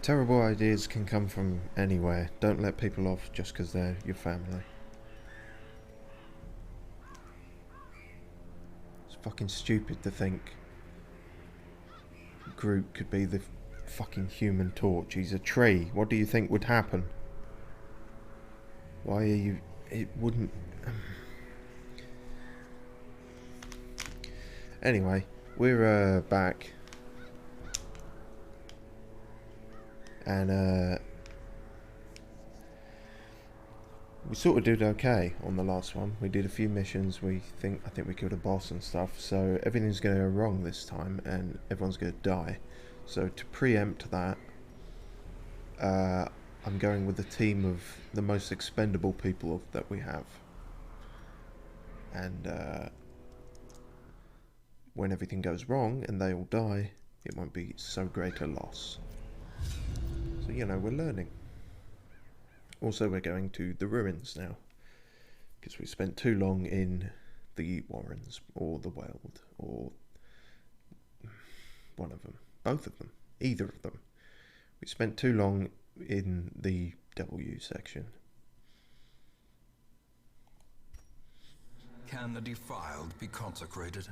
Terrible ideas can come from anywhere. Don't let people off just because they're your family. It's fucking stupid to think Groot could be the fucking Human Torch. He's a tree. What do you think would happen? Why are you... It wouldn't... Anyway, we're back. And we sort of did okay on the last one. We did a few missions. I think we killed a boss and stuff. So everything's going to go wrong this time, and everyone's going to die. So to preempt that, I'm going with a team of the most expendable people that we have. And when everything goes wrong and they all die, it won't be so great a loss. So, you know, we're learning. Also, we're going to the ruins now, because we spent too long in the Warrens, or the Weld, or one of them, both of them, either of them. We spent too long in the W section. Can the defiled be consecrated?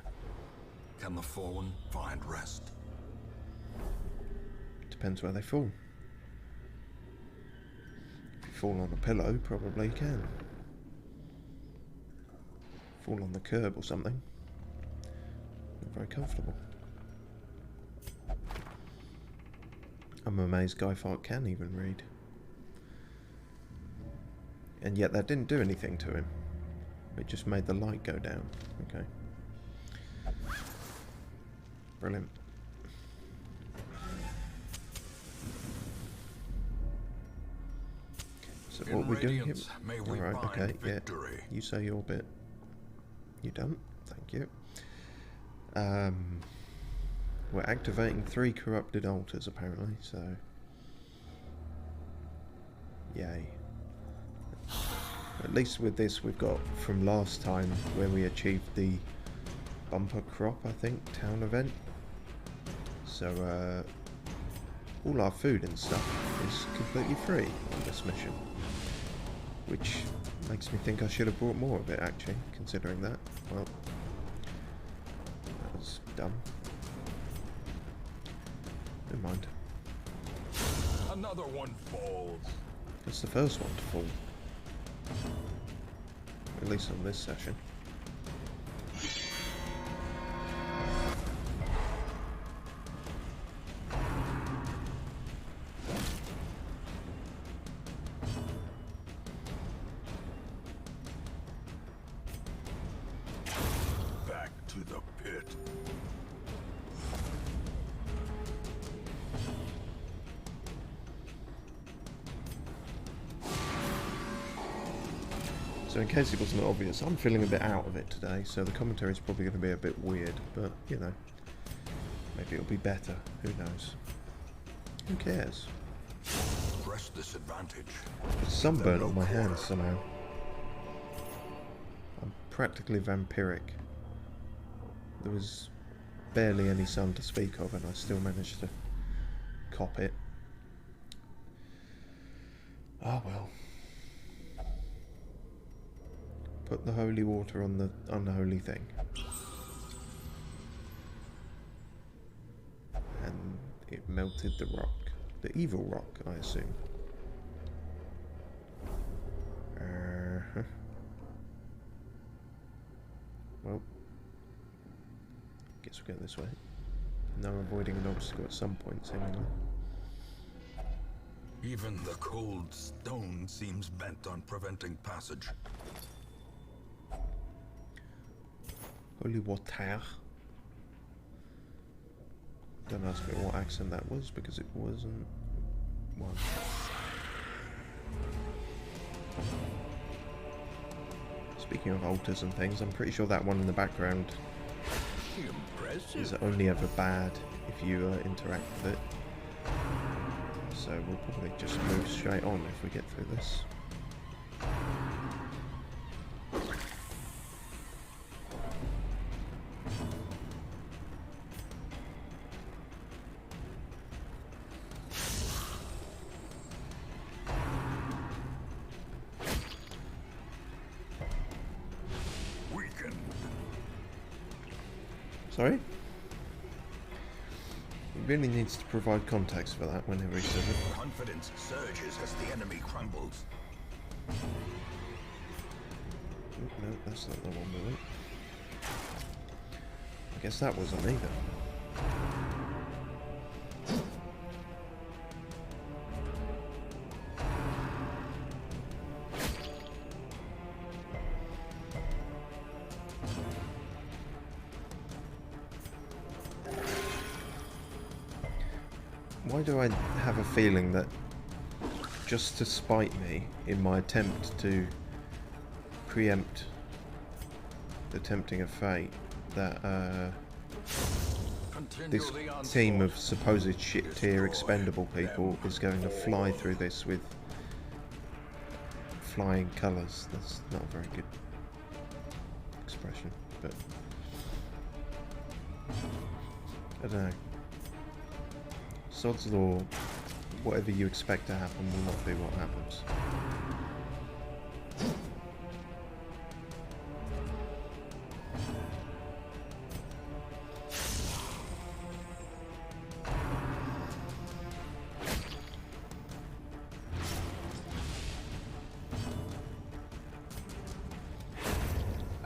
Can the fallen find rest? Depends where they fall. If you fall on a pillow, probably you can. Fall on the curb or something. Not very comfortable. I'm amazed Guy Fawkes can even read. And yet that didn't do anything to him. It just made the light go down. Okay. Brilliant. So what we're doing here... Alright, okay, yeah. You say your bit. You don't? Thank you. We're activating 3 corrupted altars, apparently, so... Yay. At least with this, we've got from last time where we achieved the bumper crop, I think, town event. So, all our food and stuff is completely free on this mission. Which makes me think I should have brought more of it, actually, considering that. Well, that was dumb. Never mind. Another one falls. That's the first one to fall. At least on this session. Back to the pit. So in case it wasn't obvious, I'm feeling a bit out of it today, so the commentary is probably going to be a bit weird, but, you know, maybe it'll be better. Who knows? Who cares? Press this advantage. There's sunburn on my hands somehow. I'm practically vampiric. There was barely any sun to speak of, and I still managed to cop it. Oh well. Put the holy water on the unholy thing. And it melted the rock. The evil rock, I assume. Well, guess we'll go this way. No avoiding an obstacle at some point, seemingly. Even the cold stone seems bent on preventing passage. Holy water. Don't ask me what accent that was, because it wasn't one. Speaking of altars and things, I'm pretty sure that one in the background is only ever bad if you interact with it. So we'll probably just move straight on if we get through this. Sorry? He really needs to provide context for that whenever he says it. Confidence surges as the enemy crumbles. Oh, no, that's not the one we want. I guess that wasn't either. Why do I have a feeling that just to spite me in my attempt to preempt the tempting of fate, that this team of supposed shit tier expendable people is going to fly through this with flying colours? That's not a very good expression, but I don't know. Sod's law, whatever you expect to happen will not be what happens.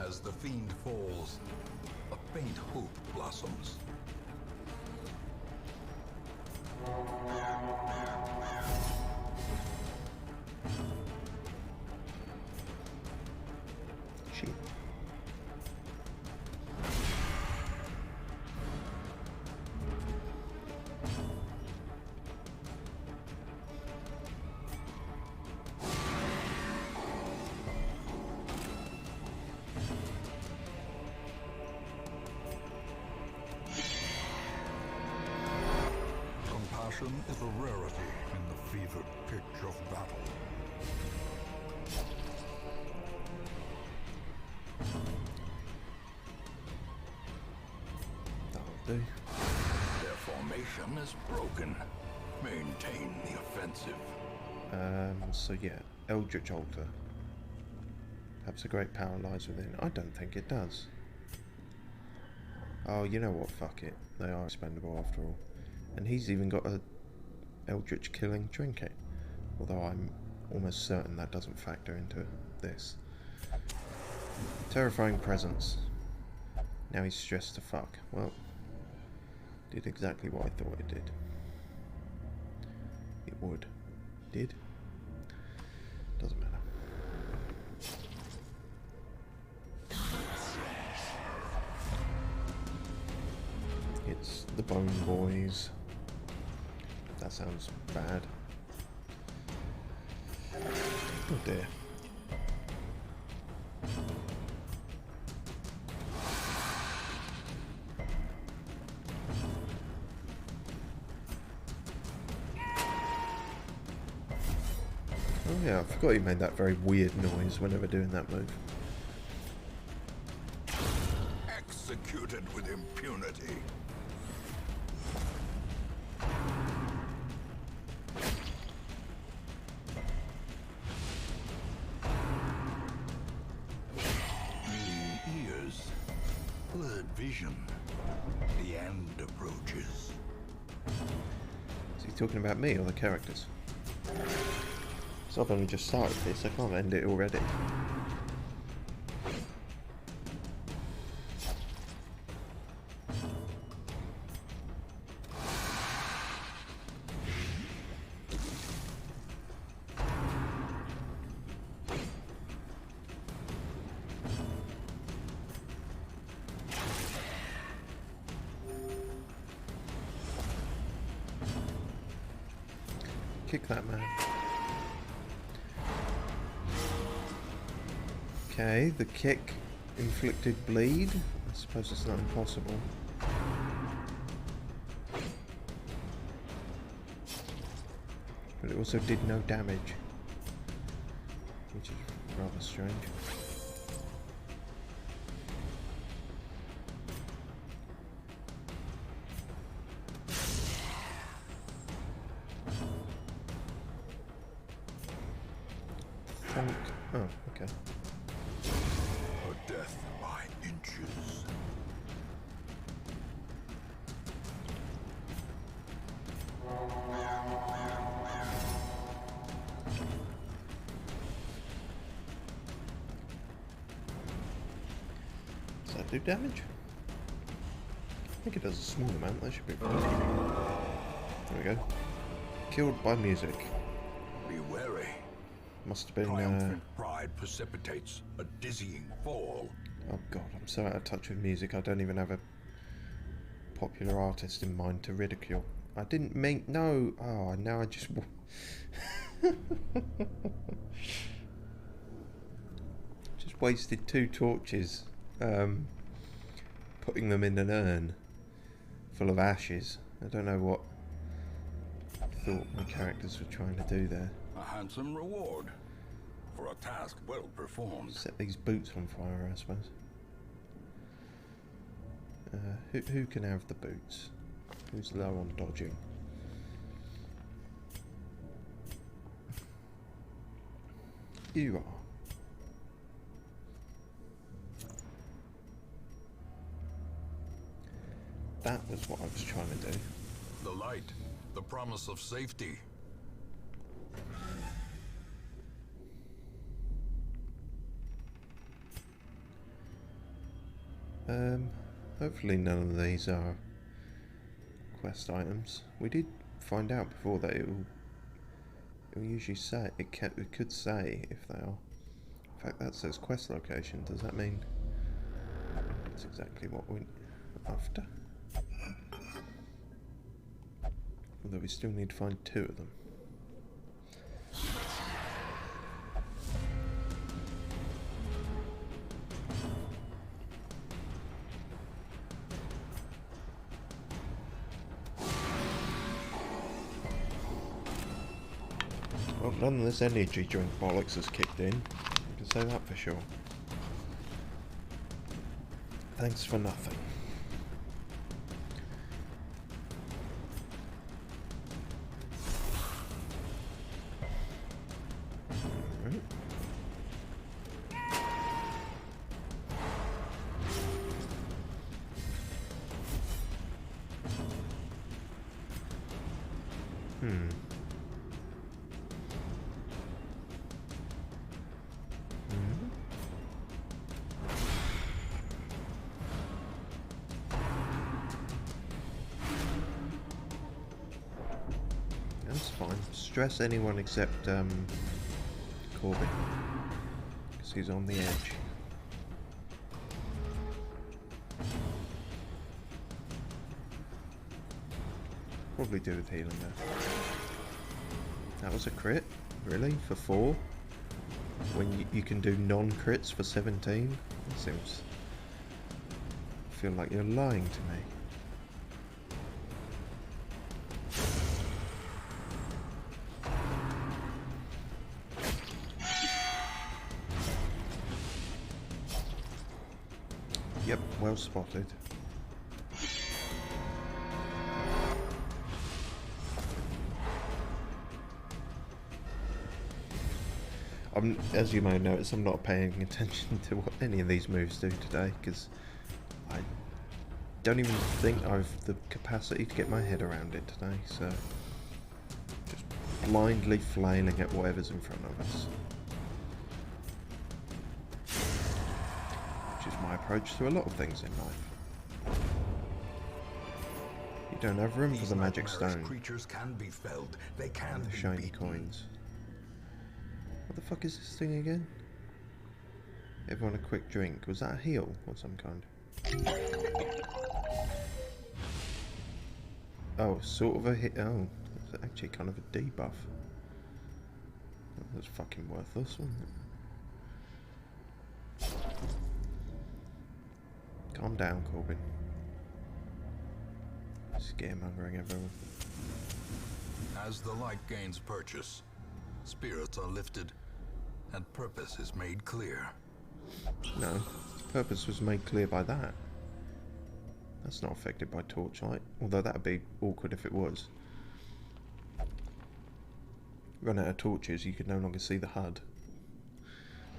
As the fiend falls, a faint hope blossoms. Shit. Compassion is a rarity in the fevered pitch of battle. That'll do. Their formation is broken. Maintain the offensive. So yeah, Eldritch Altar. Perhaps a great power lies within. I don't think it does. Oh, you know what? Fuck it. They are expendable after all. And he's even got a Eldritch killing trinket. Although I'm almost certain that doesn't factor into this. Terrifying presence. Now he's stressed to fuck. Well, did exactly what I thought it did. It would. Did? Doesn't matter. It's the Bone Boys. That sounds bad. Oh dear. Oh yeah, I forgot he made that very weird noise whenever doing that move. Executed with impunity. Bleeding ears, blurred vision. The end approaches. Is he talking about me or the characters? So I've only just started this, I can't end it already. Kick that man. Okay, the kick inflicted bleed. I suppose it's not impossible. But it also did no damage, which is rather strange. Oh, okay. A death by inches. Does that do damage? I think it does a small amount, that should be fine. There we go. Killed by music. Be wary. Must have been, Triumphant pride precipitates a dizzying fall. oh god, I'm so out of touch with music, I don't even have a popular artist in mind to ridicule. I didn't mean... No! Oh, now I just... just wasted 2 torches, putting them in an urn full of ashes. I don't know what I thought my characters were trying to do there. A handsome reward for a task well performed. Set these boots on fire, I suppose. Who can have the boots? Who's low on dodging? You are. That was what I was trying to do. The light, the promise of safety. Hopefully none of these are quest items. We did find out before that it'll usually say, it could say if they are. In fact, that says quest location. Does that mean that's exactly what we're after? Although we still need to find 2 of them. Well, none of this energy drink bollocks has kicked in. I can say that for sure. Thanks for nothing. Alright. That's fine. Stress anyone except Corbin, because he's on the edge. Probably do with healing there. That was a crit? Really? For 4? When you can do non-crits for 17? That seems... I feel like you're lying to me. Yep, well spotted. As you may notice, I'm not paying attention to what any of these moves do today, because I don't even think I've the capacity to get my head around it today, so just blindly flailing at whatever's in front of us. Which is my approach to a lot of things in life. You don't have room for the magic stone Creatures can be felled. They can and the be shiny beaten. coins. What the fuck is this thing again? Everyone a quick drink. Was that a heal or some kind? Oh, sort of a hit. Oh, it's actually kind of a debuff. That was fucking worthless, wasn't it? Calm down, Corbin. Scaremongering everyone. As the light gains purchase, spirits are lifted, and purpose is made clear. No, purpose was made clear by that. That's not affected by torchlight, although that'd be awkward if it was. Run out of torches, you could no longer see the HUD.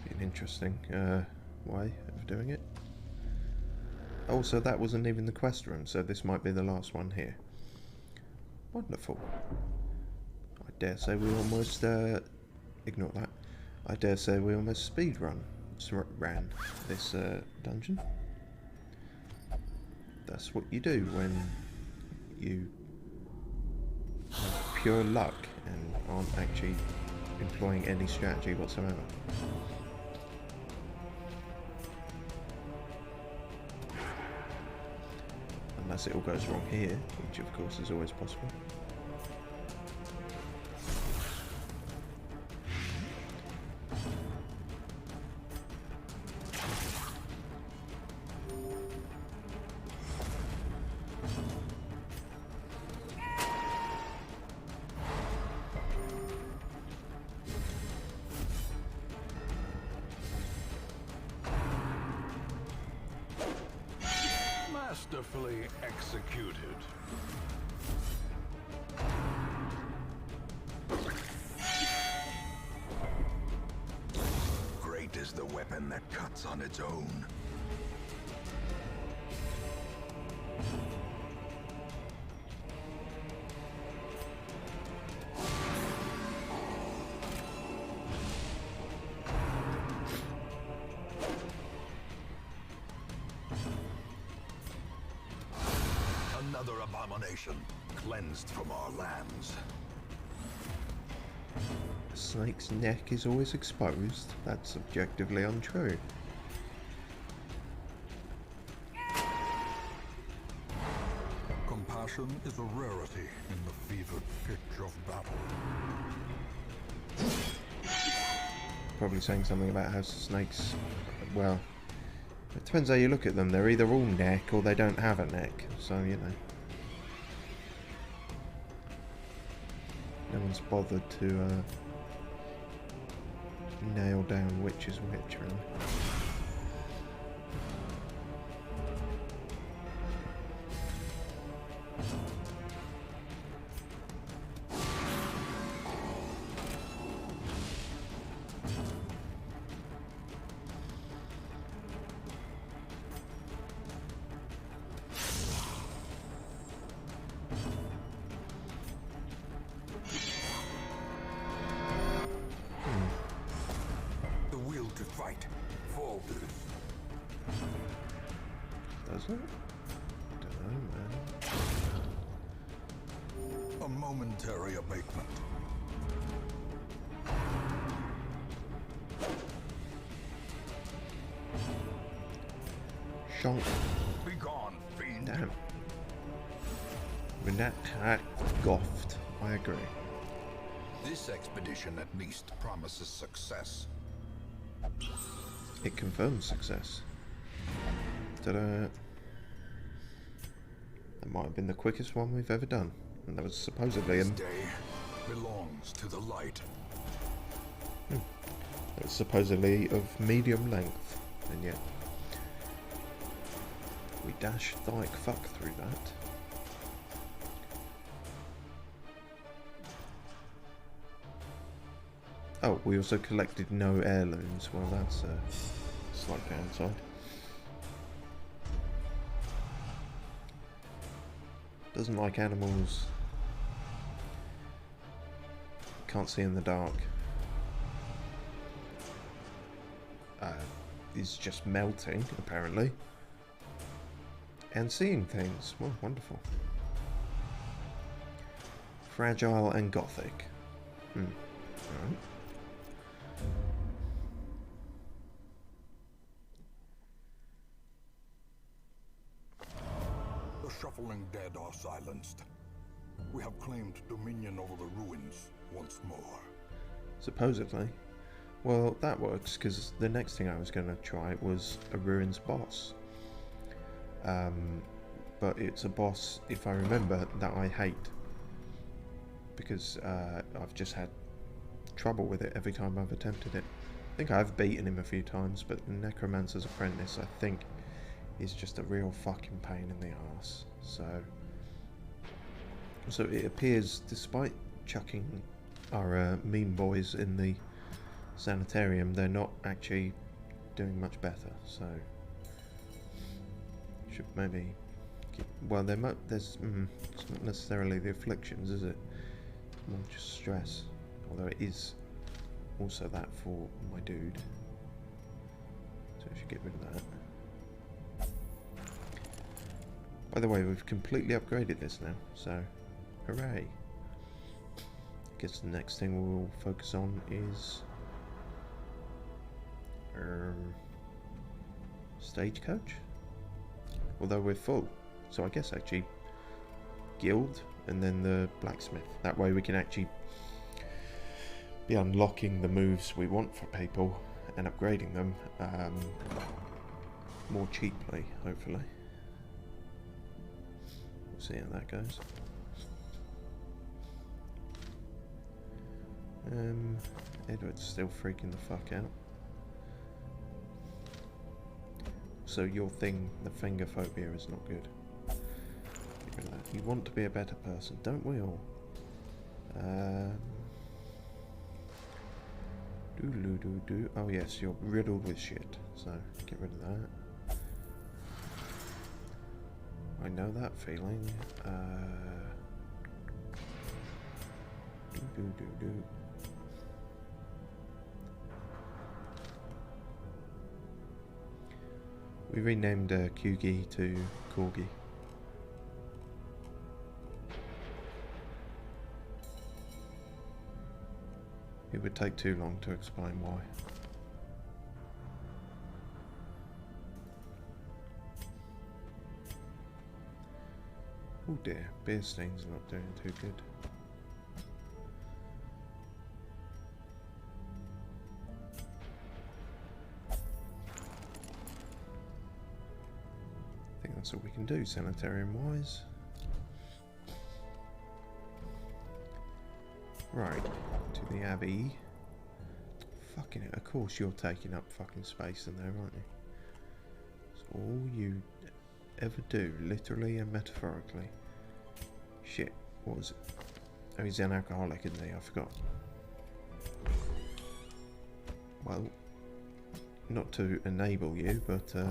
Be an interesting way of doing it. Also, that wasn't even the quest room, so this might be the last one here. Wonderful. I dare say we almost, ignore that. I dare say we almost ran this dungeon. That's what you do when you have pure luck and aren't actually employing any strategy whatsoever. Unless it all goes wrong here, which of course is always possible. Masterfully executed. Great is the weapon that cuts on its own. Another abomination cleansed from our lands. A snake's neck is always exposed. That's objectively untrue. Compassion is a rarity in the fevered pitch of battle. Probably saying something about how snakes, well, it depends how you look at them. They're either all neck or they don't have a neck, so you know. No one's bothered to nail down which is which, really. Does it? Don't know, man. A momentary abatement. Shonk. Be gone, fiend. Damn. When that hack goffed, I agree. This expedition at least promises success. It confirms success. Ta-da. That might have been the quickest one we've ever done. And that was supposedly This day belongs to the light. That was supposedly of medium length. And yet we dashed like fuck through that. Oh, we also collected no heirlooms. Well, that's a slight downside. Doesn't like animals. Can't see in the dark. Is just melting, apparently. And seeing things. Well, wonderful. Fragile and gothic. Alright. The shuffling dead are silenced. We have claimed dominion over the ruins once more. Supposedly. Well, that works, because the next thing I was going to try was a ruins boss. But it's a boss, if I remember, that I hate. Because I've just had trouble with it every time I've attempted it. I think I've beaten him a few times, but the Necromancer's Apprentice, I think, is just a real fucking pain in the arse. So it appears, despite chucking our mean boys in the sanitarium, they're not actually doing much better. So should maybe Well, there's it's not necessarily the afflictions, is it? More just stress. Although it is also that for my dude. So I should get rid of that. By the way, we've completely upgraded this now, so hooray. I guess the next thing we'll focus on is stagecoach? Although we're full, so I guess actually guild and then the blacksmith. That way we can actually be unlocking the moves we want for people and upgrading them more cheaply, hopefully. We'll see how that goes. Edward's still freaking the fuck out. So your thing, the finger phobia, is not good. You want to be a better person, don't we all? Oh yes, you're riddled with shit, so get rid of that. I know that feeling. We renamed Kugi to Corgi. It would take too long to explain why. Oh dear, beer stain's not doing too good. I think that's all we can do sanitarium wise. Right, to the Abbey. Fucking it, of course you're taking up fucking space in there, aren't you? It's all you ever do, literally and metaphorically. Shit, what was it? Oh, he's an alcoholic, isn't he? I forgot. Well, not to enable you, but there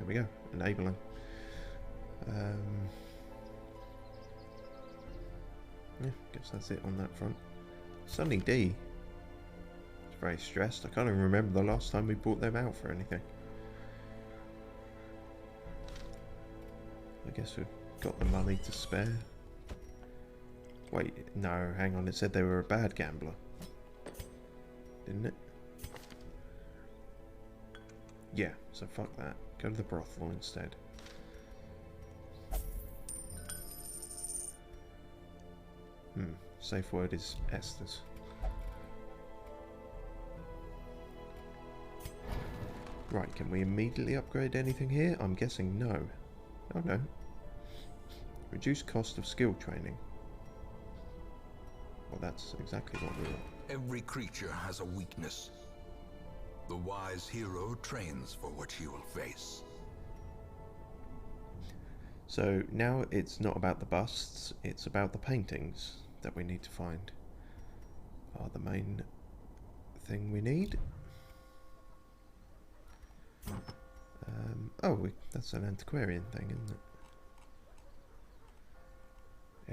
we go, enabling. Yeah, guess that's it on that front. Sunny D. It's very stressed. I can't even remember the last time we brought them out for anything. I guess we've got the money to spare. Wait, no, hang on. It said they were a bad gambler. Didn't it? Yeah, so fuck that. Go to the brothel instead. Safe word is Esther's. Right, can we immediately upgrade anything here? I'm guessing no. Oh no. Reduce cost of skill training. Well, that's exactly what we want. Every creature has a weakness. The wise hero trains for what he will face. So now it's not about the busts, it's about the paintings that we need to find are the main thing we need. That's an antiquarian thing, isn't it?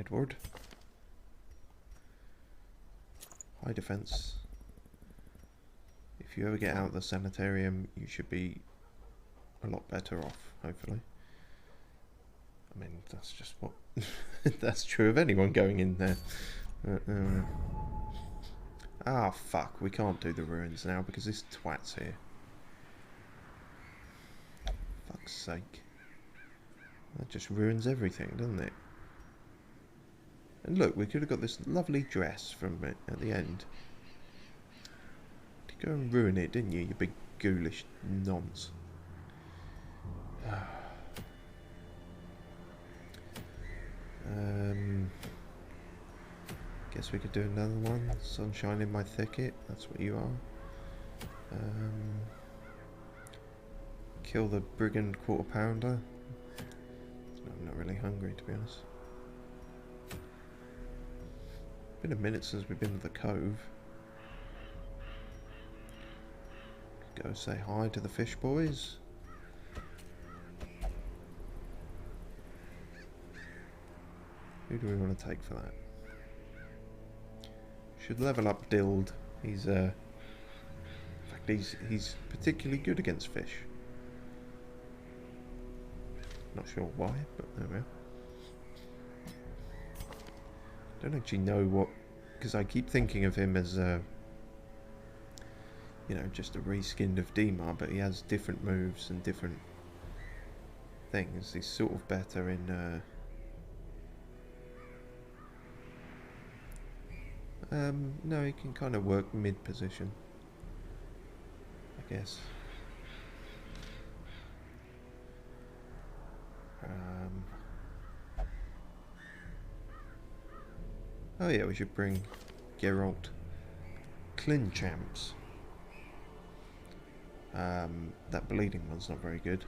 Edward. High defense. If you ever get out of the sanitarium, you should be a lot better off, hopefully. I mean, that's just what... that's true of anyone going in there. Ah, fuck. We can't do the ruins now because this twat's here. Fuck's sake. That just ruins everything, doesn't it? And look, we could have got this lovely dress from it at the end. You go and ruin it, didn't you, you big ghoulish nonce. Guess we could do another one. Sunshine in my thicket, that's what you are. Kill the brigand quarter pounder. I'm not really hungry, to be honest. Been a minute since we've been to the cove. Go say hi to the fish boys. Who do we want to take for that? Should level up Dild. He's in fact he's particularly good against fish. Not sure why, but there we are. Don't actually know what, because I keep thinking of him as you know, just a reskinned of Dimar, but he has different moves and different things. He's sort of better in no, he can kind of work mid position, I guess. Oh yeah, we should bring Geralt Clinchamps. That bleeding one's not very good.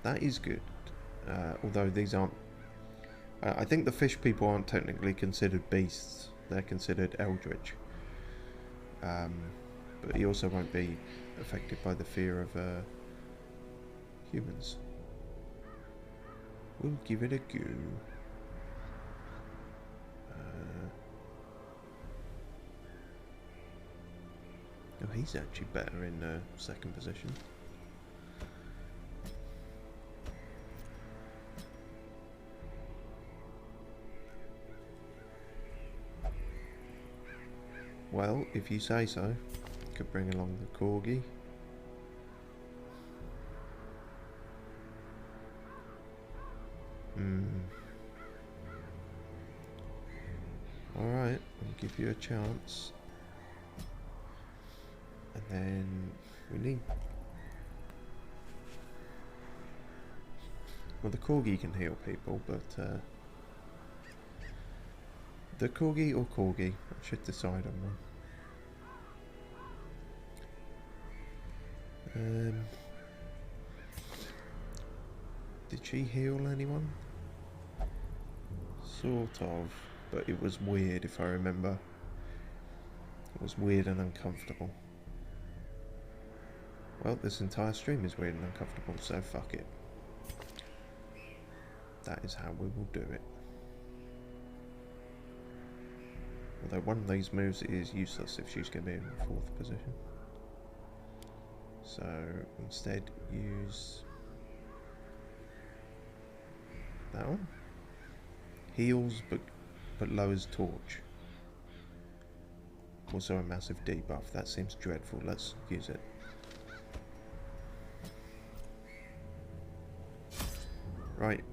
That is good, although these aren't... I think the fish people aren't technically considered beasts, they're considered eldritch. But he also won't be affected by the fear of humans. We'll give it a go. Oh, he's actually better in second position. Well, if you say so. Could bring along the corgi. Alright, I'll give you a chance. And then we need... Well, the corgi can heal people, but the corgi or corgi? I should decide on one. Did she heal anyone? Sort of, but it was weird if I remember. It was weird and uncomfortable. Well, this entire stream is weird and uncomfortable, so fuck it. That is how we will do it. Although one of these moves is useless if she's going to be in the fourth position. So instead use that one. Heals but lowers torch. Also a massive debuff. That seems dreadful. Let's use it. Right,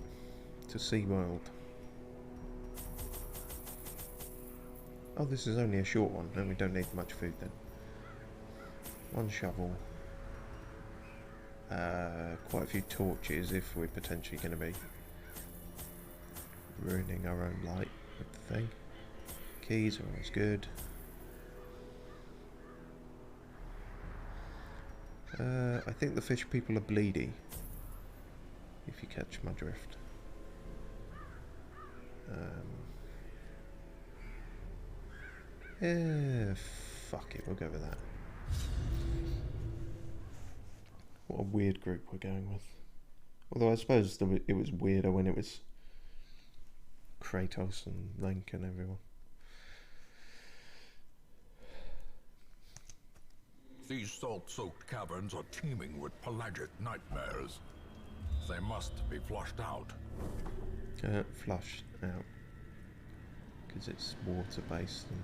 to SeaWorld. Oh, this is only a short one, and we don't need much food then. One shovel. Quite a few torches if we're potentially going to be ruining our own light with the thing. Keys are always good. I think the fish people are bleedy, if you catch my drift. Yeah, fuck it, we'll go with that. What a weird group we're going with. Although I suppose it was weirder when it was Kratos and Link and everyone. These salt-soaked caverns are teeming with pelagic nightmares. They must be flushed out. Flushed out. Because it's water-based. And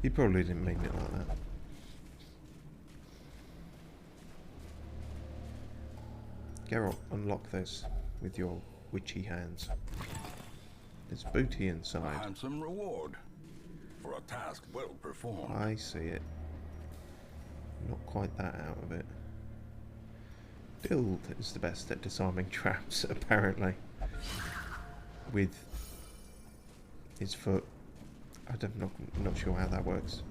he probably didn't mean it like that. Geralt, unlock this with your witchy hands. There's booty A inside. handsome reward for a task well performed. I see it. Not quite that out of it. Dild is the best at disarming traps, apparently. With his foot. I'm not sure how that works.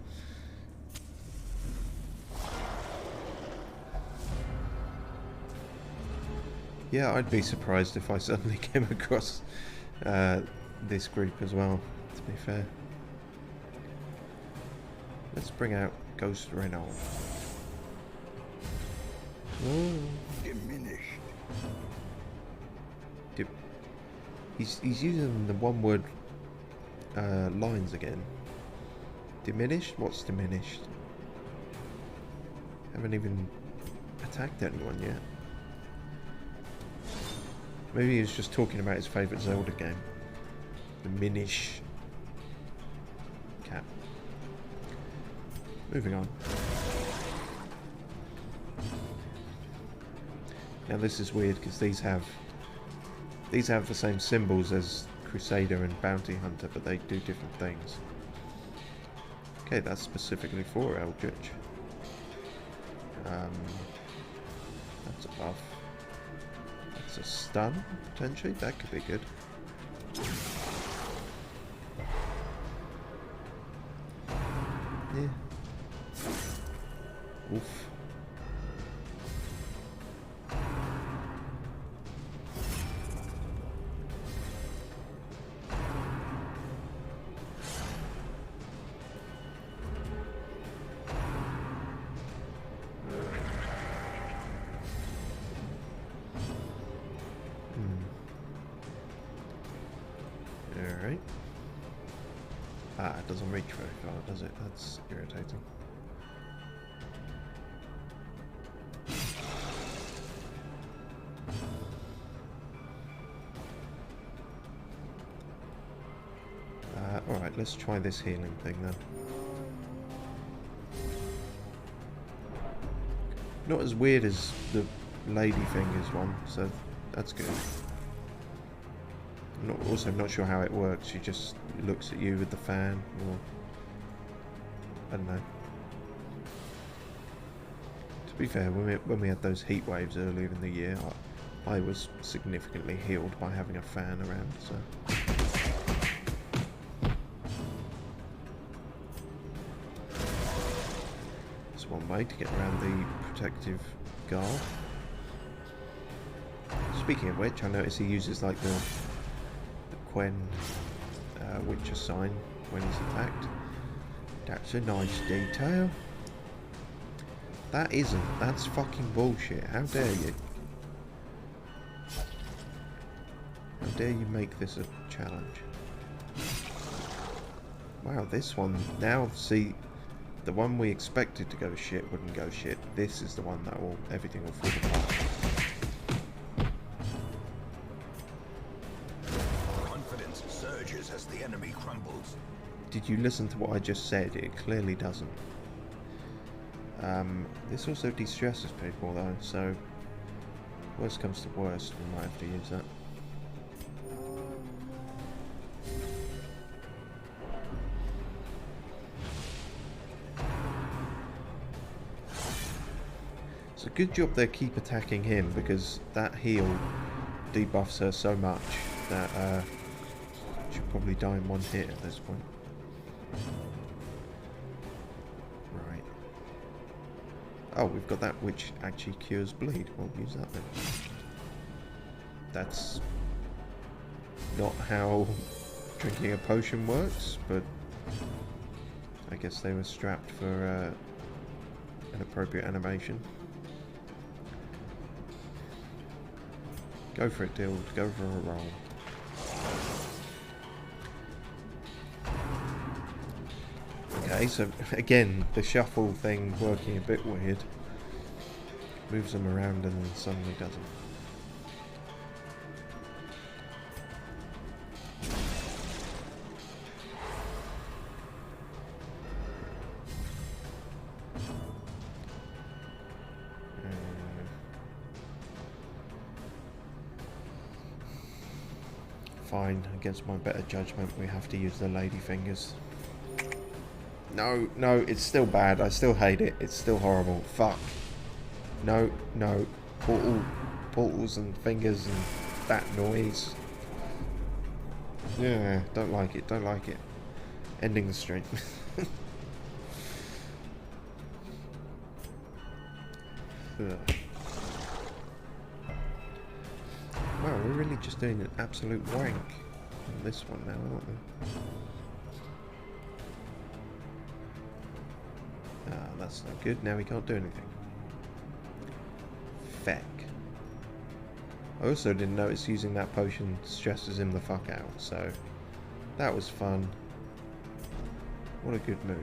Yeah, I'd be surprised if I suddenly came across this group as well, to be fair. Let's bring out Ghost Renault. Diminished. He's using the one-word lines again. Diminished? What's diminished? Haven't even attacked anyone yet. Maybe he was just talking about his favourite Zelda game. Diminish. Cat. Moving on. Now this is weird because these have the same symbols as Crusader and Bounty Hunter, but they do different things. Okay, that's specifically for Eldritch. That's a buff. That's a stun, potentially. That could be good. Yeah. Oof. Alright. Ah, it doesn't reach very far, does it? That's irritating. Alright, let's try this healing thing then. Not as weird as the lady fingers one, so that's good. I'm also not sure how it works. She just looks at you with the fan, or I don't know. To be fair, when we had those heat waves earlier in the year, I was significantly healed by having a fan around. So. That's one way to get around the protective guard. Speaking of which, I notice he uses like the Quen Witcher sign when he's attacked. That's a nice detail. That isn't. That's fucking bullshit. How dare you? How dare you make this a challenge? Wow, this one now, see, the one we expected to go shit wouldn't go shit. This is the one that everything will fall apart. As the enemy crumbles. Did you listen to what I just said? It clearly doesn't. This also de-stresses people though, so worst comes to worst, we might have to use that. So good job they keep attacking him, because that heal debuffs her so much that she'll probably die in one hit at this point. Right. Oh, we've got that which actually cures bleed. We'll use that then. That's not how drinking a potion works, but I guess they were strapped for an appropriate animation. Go for it, Dill. Go for a roll. Okay, so again, the shuffle thing working a bit weird. Moves them around and then suddenly doesn't. Fine, against my better judgment, we have to use the lady fingers. No, no, it's still bad. I still hate it. It's still horrible. Fuck. No, no. Portals and fingers and that noise. Yeah, don't like it. Don't like it. Ending the stream. Wow, we're really just doing an absolute wank on this one now, aren't we? Ah, that's not good. Now we can't do anything. Feck. I also didn't notice using that potion stresses him the fuck out, so that was fun. What a good move.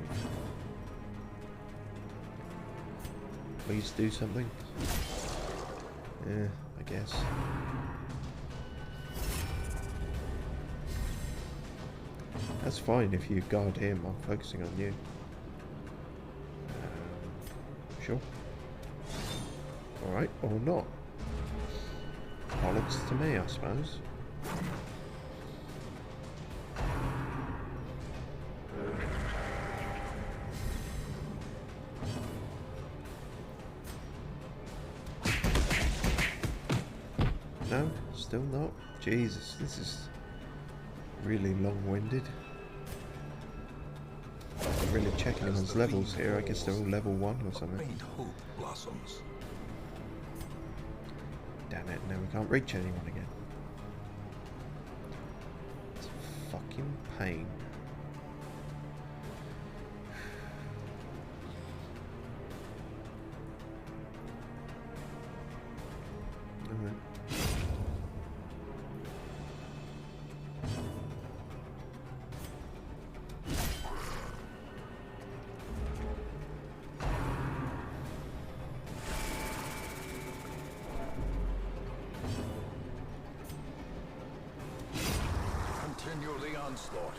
Please do something. Yeah, I guess. That's fine if you guard him, I'm focusing on you. Sure. Alright, or not. Bollocks to me, I suppose. No, still not. Jesus, this is really long-winded. I'm really checking anyone's levels here. I guess they're all level 1 or something. Faint hope blossoms. Damn it, now we can't reach anyone again. It's a fucking pain. Alright. Continue the onslaught.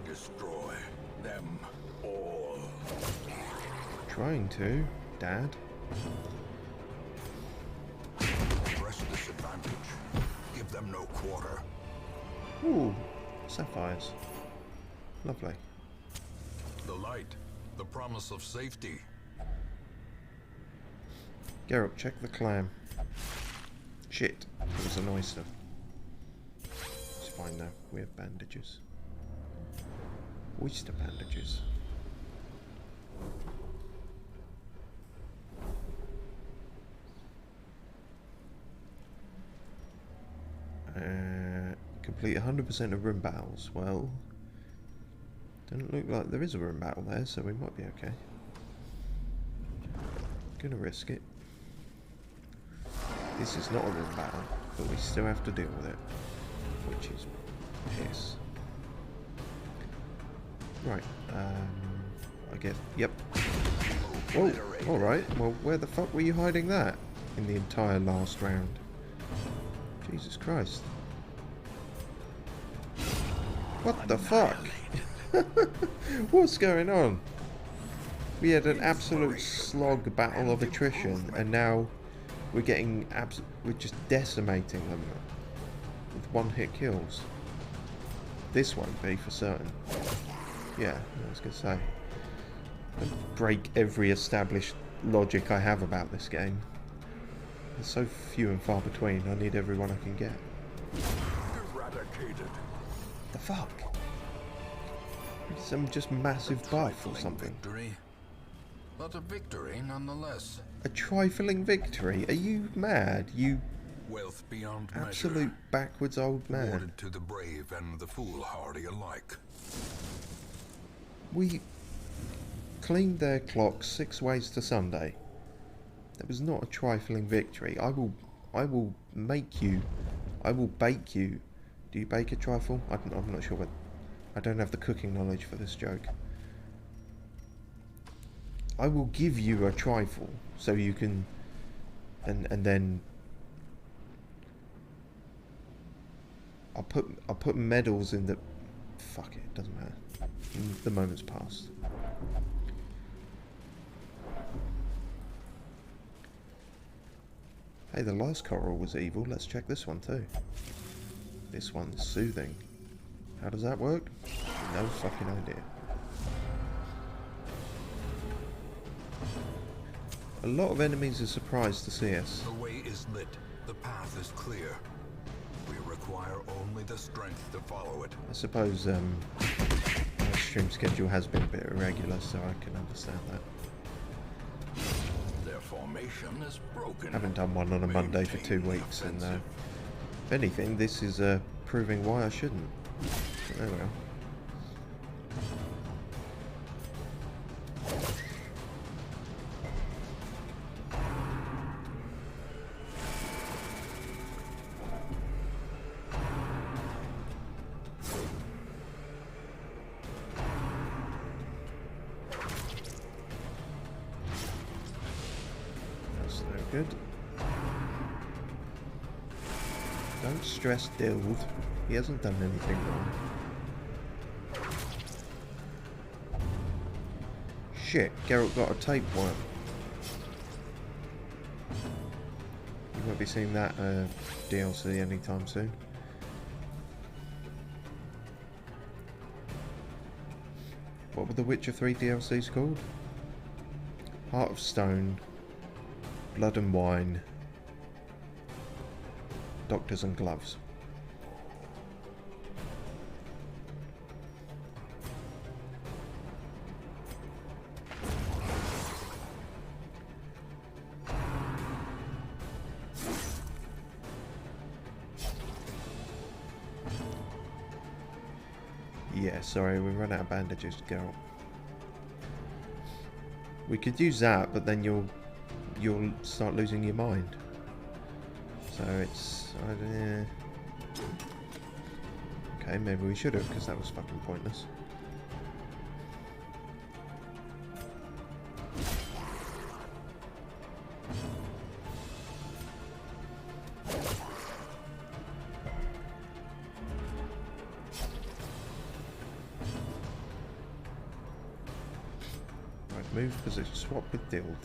Destroy them all. Trying to, Dad. Press disadvantage. Give them no quarter. Ooh, sapphires. Lovely. The light, the promise of safety. Geralt, check the clam. Shit, it was an oyster. It's fine though, we have bandages. Oyster bandages. Complete 100% of room battles. Well, doesn't look like there is a room battle there, so we might be okay. Gonna risk it. This is not a room battle, but we still have to deal with it, which is piss. Right, I guess, yep. Whoa, alright, well where the fuck were you hiding that in the entire last round? Jesus Christ. What the fuck? What's going on? We had an absolute slog battle of attrition, and now we're getting we're just decimating them with one-hit kills. This won't be for certain. Yeah, I was gonna say. Don't break every established logic I have about this game. There's so few and far between. I need everyone I can get. Eradicated. The fuck? Some just massive buff or something. Victory, but a victory nonetheless. A trifling victory? Are you mad? You Wealth beyond absolute measure. backwards old man. Awarded to the brave and the foolhardy alike. We cleaned their clocks 6 ways to Sunday. That was not a trifling victory. I will make you. I will bake you. Do you bake a trifle? I'm not sure, but I don't have the cooking knowledge for this joke. I will give you a trifle so you can, and then I'll put medals in the. Fuck it, doesn't matter. The moment's passed. Hey, the last coral was evil. Let's check this one too. This one's soothing. How does that work? No fucking idea. A lot of enemies are surprised to see us. The way is lit. The path is clear. We require only the strength to follow it. I suppose my stream schedule has been a bit irregular, so I can understand that. Their formation is broken. Haven't done one on a Monday for 2 weeks, and if anything, this is proving why I shouldn't. But there we are. Good. Don't stress Dild. He hasn't done anything wrong. Shit, Geralt got a tapeworm. You won't be seeing that DLC anytime soon. What were the Witcher 3 DLCs called? Heart of Stone, Blood and Wine, Doctors and Gloves. Yeah, sorry, we run out of bandages, Geralt. We could use that, but then you'll start losing your mind. So it's okay. Maybe we should have, because that was fucking pointless. Move position, swap with Dild.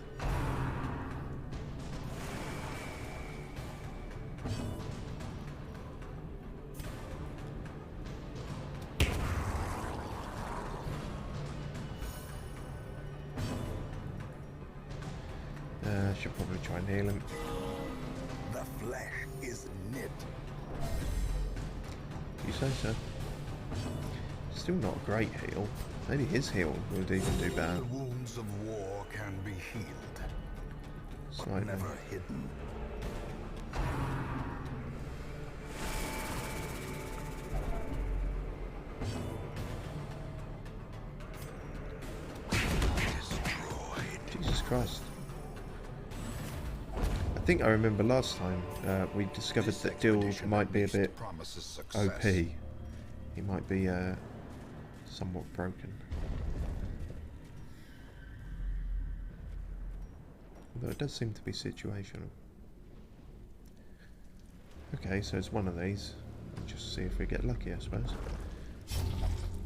Should probably try and heal him. The flesh is knit. You say so. Still not a great heal. Maybe his heal would even do better. The wounds of war can be healed, but Slightly. never hidden. Destroyed. Jesus Christ. I think I remember last time we discovered that Dild might be a bit OP. He might be somewhat broken. Although it does seem to be situational. Okay, so it's one of these. Just see if we get lucky, I suppose.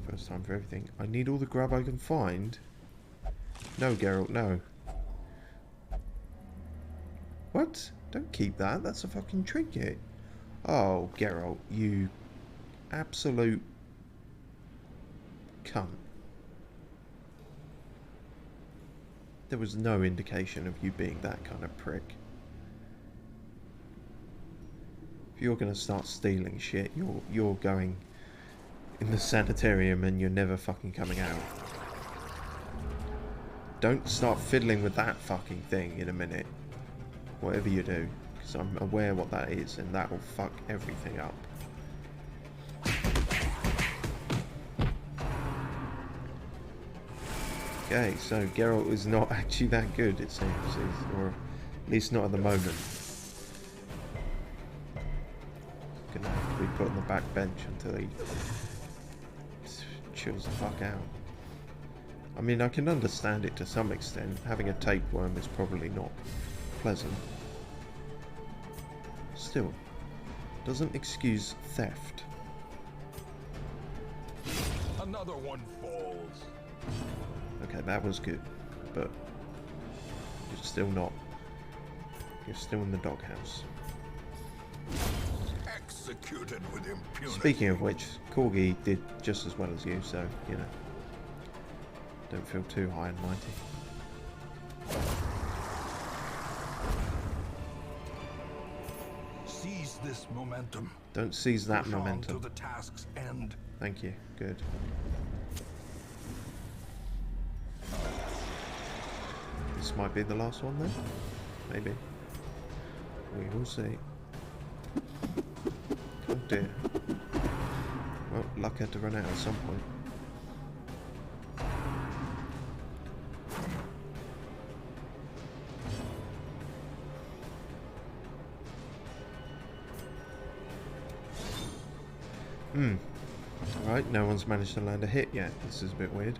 First time for everything. I need all the grub I can find. No, Geralt, no. What? Don't keep that. That's a fucking trinket. Oh, Geralt, you absolute cunt. There was no indication of you being that kind of prick. If you're going to start stealing shit, you're going in the sanitarium and you're never fucking coming out. Don't start fiddling with that fucking thing in a minute. Whatever you do, because I'm aware what that is, and that will fuck everything up. Okay, so Geralt is not actually that good, it seems, or at least not at the moment. Gonna have to be put on the back bench until he chills the fuck out. I mean, I can understand it to some extent. Having a tapeworm is probably not pleasant. Still, doesn't excuse theft. Another one falls. Okay, that was good, but you're still not. You're still in the doghouse. Executed with impunity. Speaking of which, Corgi did just as well as you, so, you know, don't feel too high and mighty. Seize this momentum. Don't seize that Push on momentum. to the task's end. Thank you. Good. This might be the last one then? Maybe. We will see. Oh dear. Well, luck had to run out at some point. Alright, no one's managed to land a hit yet. This is a bit weird.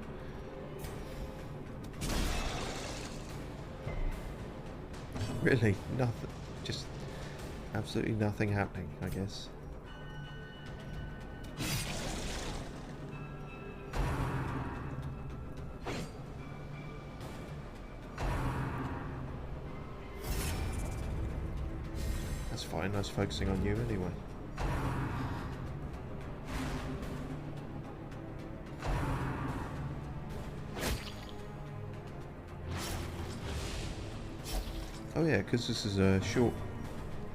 Really, nothing. Just absolutely nothing happening, I guess. That's fine, I was focusing on you anyway. Oh yeah, because this is a short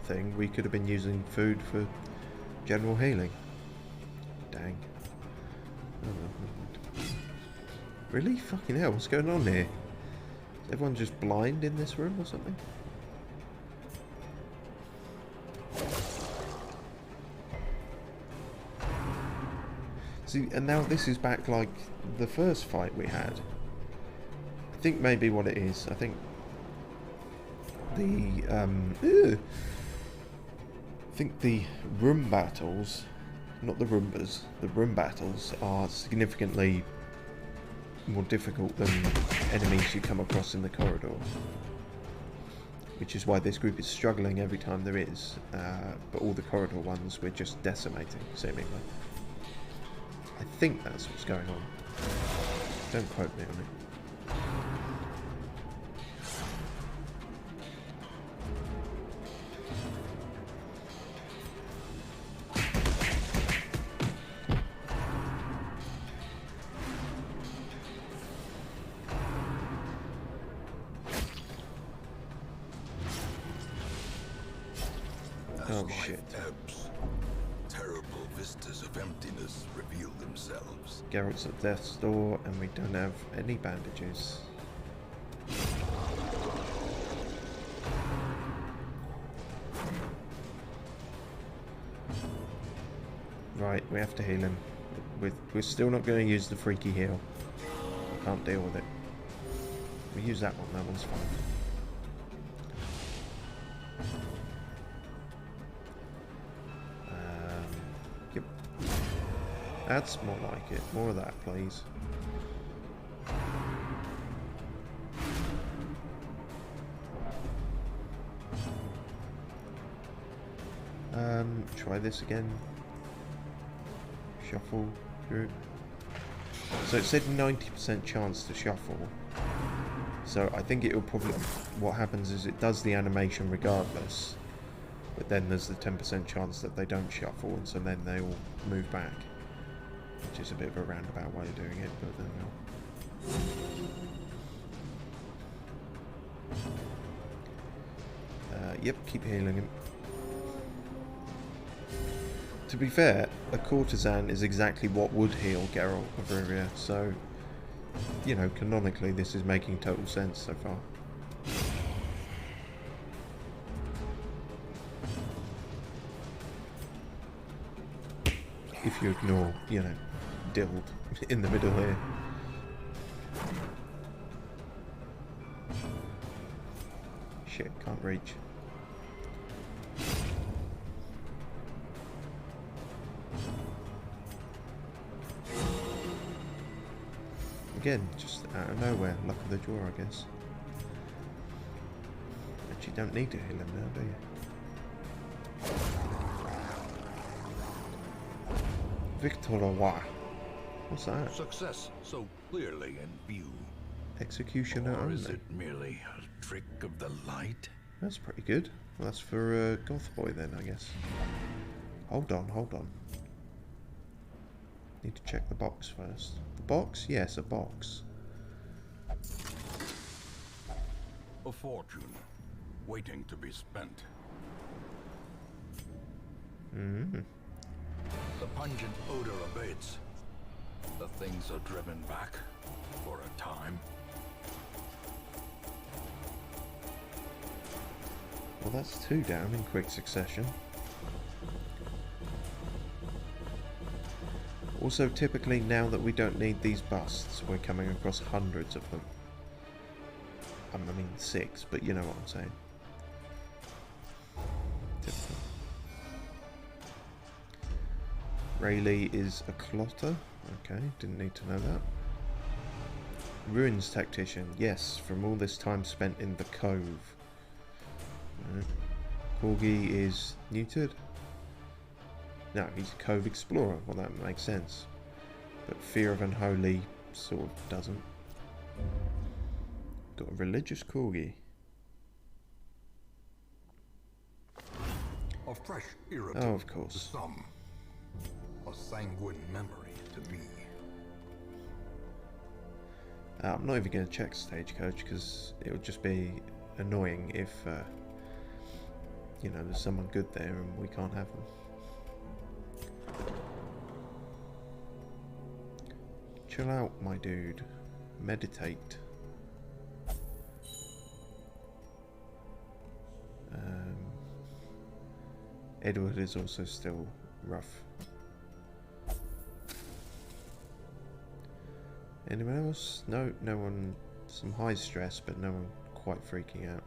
thing, we could have been using food for general healing. Dang. Really? Fucking hell, what's going on here? Is everyone just blind in this room or something? See, and now this is back like the first fight we had. I think maybe what it is, I think the room battles, not the Roombas, the room battles are significantly more difficult than enemies you come across in the corridor. Which is why this group is struggling every time there is, but all the corridor ones we're just decimating, seemingly. I think that's what's going on. Don't quote me on it. Oh shit. Ebbs, terrible vistas of emptiness reveal themselves. Geralt's at death's door and we don't have any bandages. Right, we have to heal him. We're still not going to use the freaky heal. I can't deal with it. We use that one, that one's fine. Yep. That's more like it. More of that, please. Try this again. Shuffle group. So it said 90% chance to shuffle. So I think it will probably... What happens is it does the animation regardless. But then there's the 10% chance that they don't shuffle, and so then they all move back. Which is a bit of a roundabout way of doing it, but then they'll... Yep, keep healing him. To be fair, a courtesan is exactly what would heal Geralt of Rivia, so, you know, canonically this is making total sense so far. If you ignore, you know, Dild in the middle here. Shit, can't reach. Again, just out of nowhere, luck of the draw, I guess. But you don't need to heal him now, do you? Victor Roy. What's that? Success so clearly in view. Executioner Or only. is it merely a trick of the light? That's pretty good. Well, that's for Goth Boy then, I guess. Hold on, hold on. Need to check the box first. The box? Yes, a box. A fortune, waiting to be spent. Mm-hmm. The pungent odor abates. The things are driven back for a time. Well, that's 2 down in quick succession. Also, typically, now that we don't need these busts, we're coming across hundreds of them. I mean 6, but you know what I'm saying. Typical. Rayleigh is a clotter. Okay, didn't need to know that. Ruins tactician. Yes, from all this time spent in the cove. Right. Corgi is neutered. No, he's a Cove Explorer. Well, that makes sense. But Fear of Unholy sort of doesn't. Got a religious Corgi. A fresh irritant Oh, of course. to some. A sanguine memory to me. I'm not even going to check Stagecoach because it would just be annoying if, you know, there's someone good there and we can't have them. Chill out, my dude. Meditate. Edward is also still rough. Anyone else? No, no one. Some high stress, but no one quite freaking out.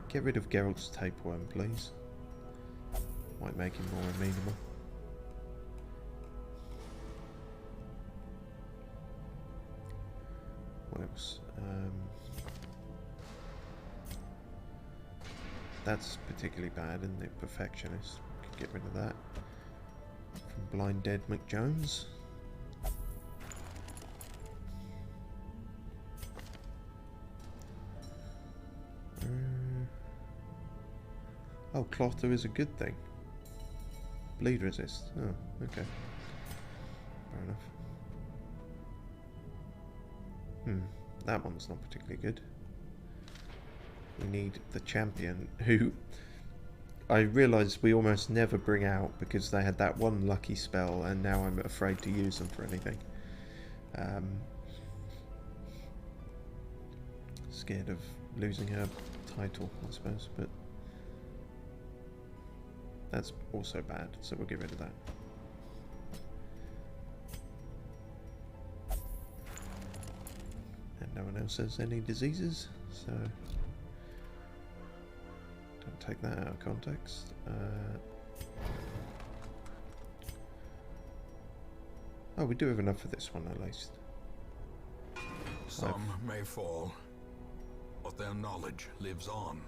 Get rid of Geralt's tapeworm, please. Might make him more amenable. What else? That's particularly bad, isn't it? Perfectionist. Could get rid of that. From Blind Dead McJones. Oh, Clotho is a good thing. Bleed resist. Oh, okay. Fair enough. That one's not particularly good. We need the champion, who I realise we almost never bring out because they had that one lucky spell and now I'm afraid to use them for anything. Scared of losing her title, I suppose, but that's also bad, so we'll get rid of that. And no one else has any diseases, so don't take that out of context. Oh, we do have enough for this one at least. Some may fall, but their knowledge lives on.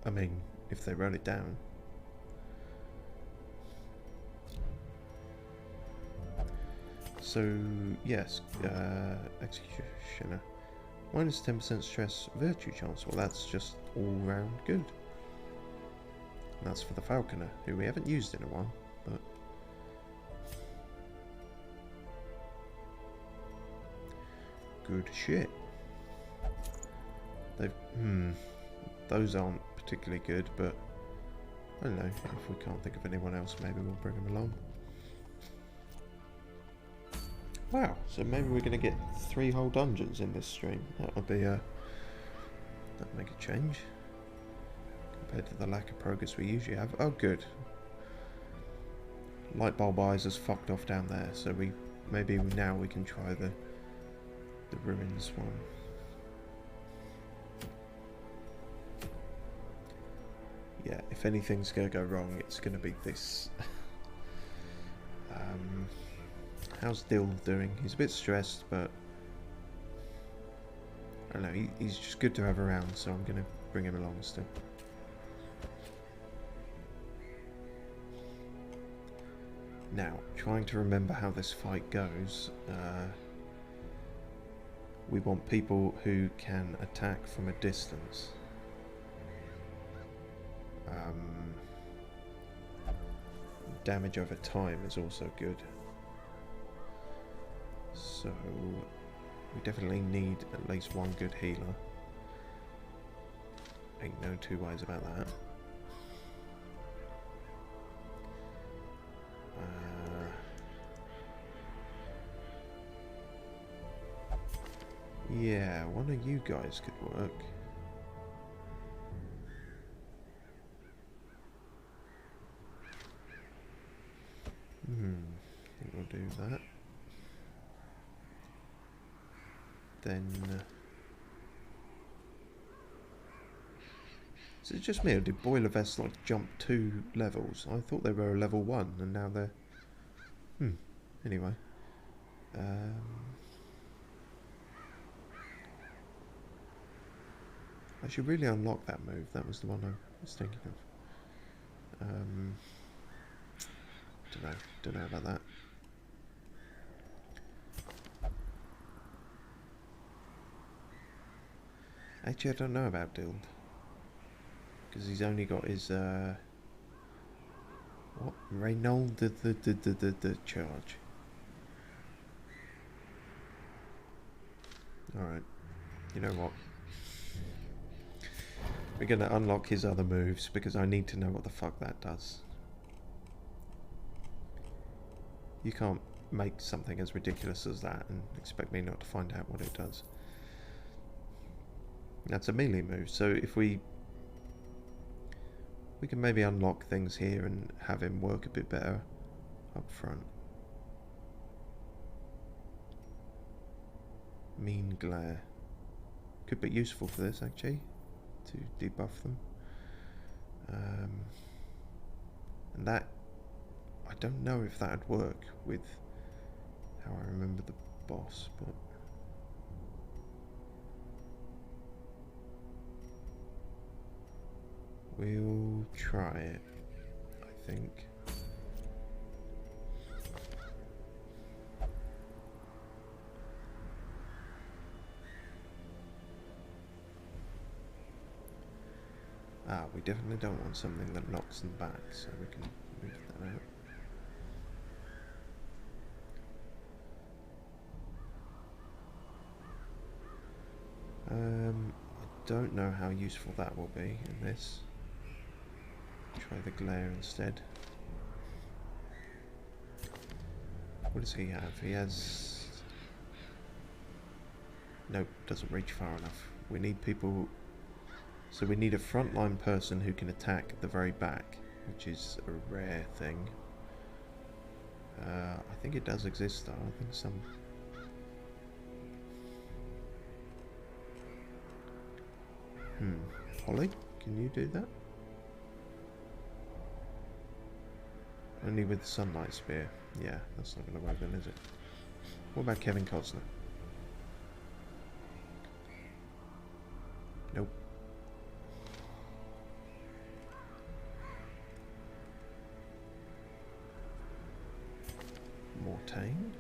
I mean, if they wrote it down. So, yes, Executioner. Minus 10% stress virtue chance. Well, that's just all round good. And that's for the Falconer, who we haven't used in a while, but good shit. They've those aren't particularly good, but I don't know, if we can't think of anyone else, maybe we'll bring them along. Wow, so maybe we're going to get 3 whole dungeons in this stream. That would be that'd make a change compared to the lack of progress we usually have. Oh, good. Light bulb eyes has fucked off down there, so maybe now we can try the ruins one. Yeah, if anything's going to go wrong, it's going to be this. How's Dill doing? He's a bit stressed, but I don't know, he's just good to have around, so I'm going to bring him along still. Now, trying to remember how this fight goes, we want people who can attack from a distance. Damage over time is also good. So we definitely need at least one good healer. Ain't no two ways about that. Yeah, one of you guys could work. I think we'll do that. Then is it just me, or did Boiler Vest like jump 2 levels? I thought they were a level 1 and now they're anyway. I should really unlock that move. That was the one I was thinking of. Don't know about that. Actually, I don't know about Dild. Because he's only got his, what? Reynold the charge. Alright. You know what? We're going to unlock his other moves because I need to know what the fuck that does. You can't make something as ridiculous as that and expect me not to find out what it does. That's a melee move, so if we can maybe unlock things here and have him work a bit better up front. Mean glare. Could be useful for this actually, to debuff them. And that, I don't know if that would work with how I remember the boss, but we'll try it, I think. We definitely don't want something that knocks them back, so we can move that out. I don't know how useful that will be in this. Try the glare instead. What does he have? He has... Nope, doesn't reach far enough. We need people... So we need a frontline person who can attack at the very back, which is a rare thing. I think it does exist though. I think some... Holly, can you do that? Only with the sunlight spear. Yeah, that's not going to work then, is it? What about Kevin Costner? Nope. Mortain?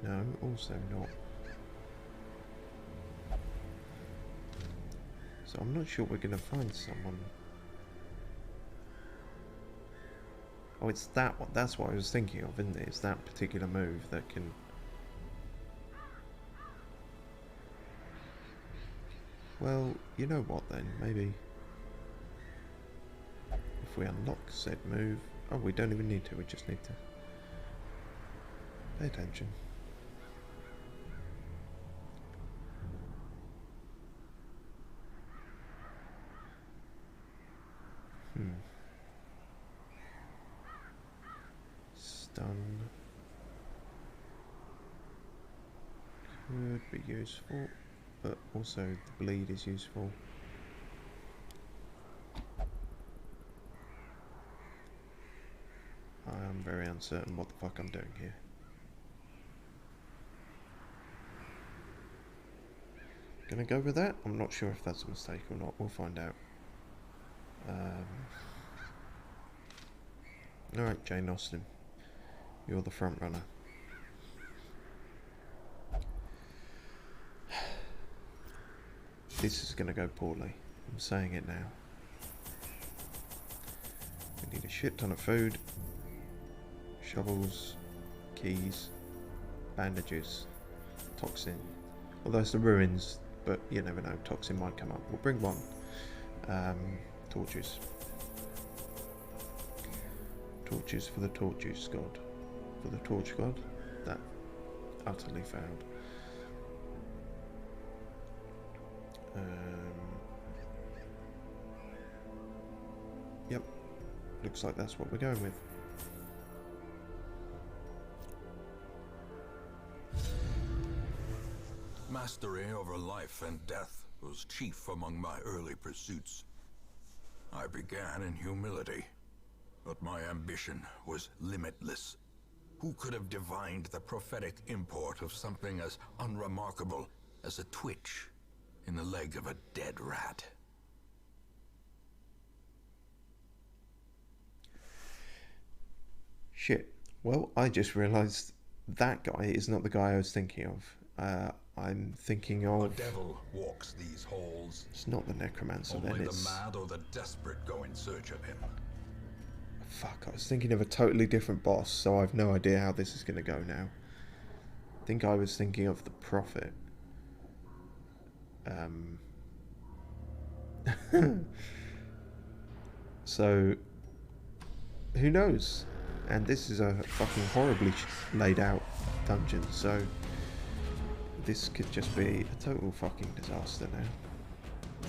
No, also not. So I'm not sure we're going to find someone. Oh, it's that one. That's what I was thinking of, isn't it? It's that particular move that can... Well, you know what then? Maybe... If we unlock said move... Oh, we don't even need to. We just need to... Pay attention. Stun could be useful, but also the bleed is useful. I am very uncertain what the fuck I'm doing here. Gonna go with that? I'm not sure if that's a mistake or not. We'll find out. Alright, Jane Austen. You're the front runner. This is gonna go poorly. I'm saying it now. We need a shit ton of food, shovels, keys, bandages, toxin. Although it's the ruins, but you never know, toxin might come up. We'll bring one. Torches. Torches for the torches god. For the torch god. That utterly failed. Yep. Looks like that's what we're going with. Mastery over life and death was chief among my early pursuits. I began in humility, but my ambition was limitless. Who could have divined the prophetic import of something as unremarkable as a twitch in the leg of a dead rat? Shit. Well, I just realised that guy is not the guy I was thinking of. I'm thinking of... A devil walks these halls. It's not the necromancer then, Only it's... the mad or the desperate go in search of him. Fuck, I was thinking of a totally different boss, so I've no idea how this is going to go now. I think I was thinking of the Prophet. So, who knows? And this is a fucking horribly laid out dungeon, so this could just be a total fucking disaster now.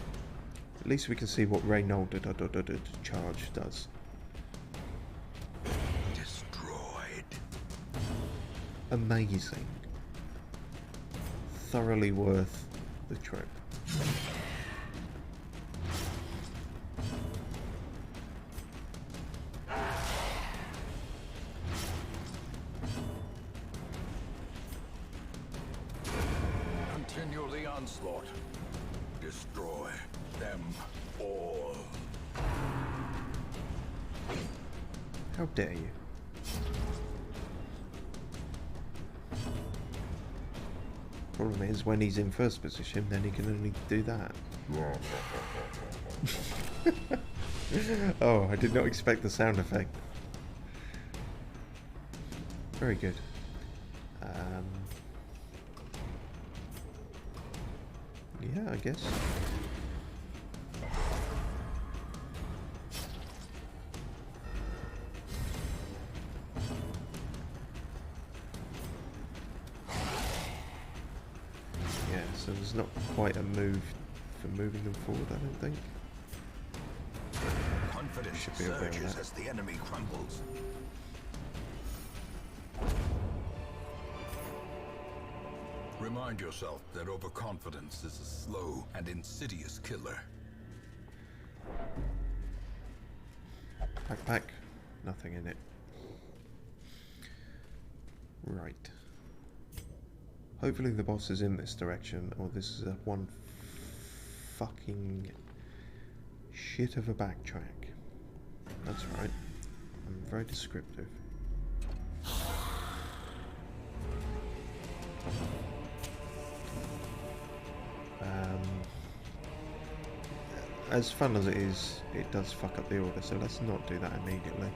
At least we can see what Reynolds charge does. Destroyed. Amazing. Thoroughly worth the trip. Continue the onslaught. Destroy them all. How dare you? Problem is, when he's in first position, then he can only do that. Oh, I did not expect the sound effect. Very good. Yeah, I guess. Yeah, so there's not quite a move for moving them forward, I don't think. Confidence Should be able to do surges that. as the enemy crumbles. Remind yourself that overconfidence is a slow and insidious killer. Backpack, nothing in it. Right. Hopefully the boss is in this direction, or this is a one fucking shit of a backtrack. That's right. I'm very descriptive. As fun as it is, it does fuck up the order, so let's not do that immediately.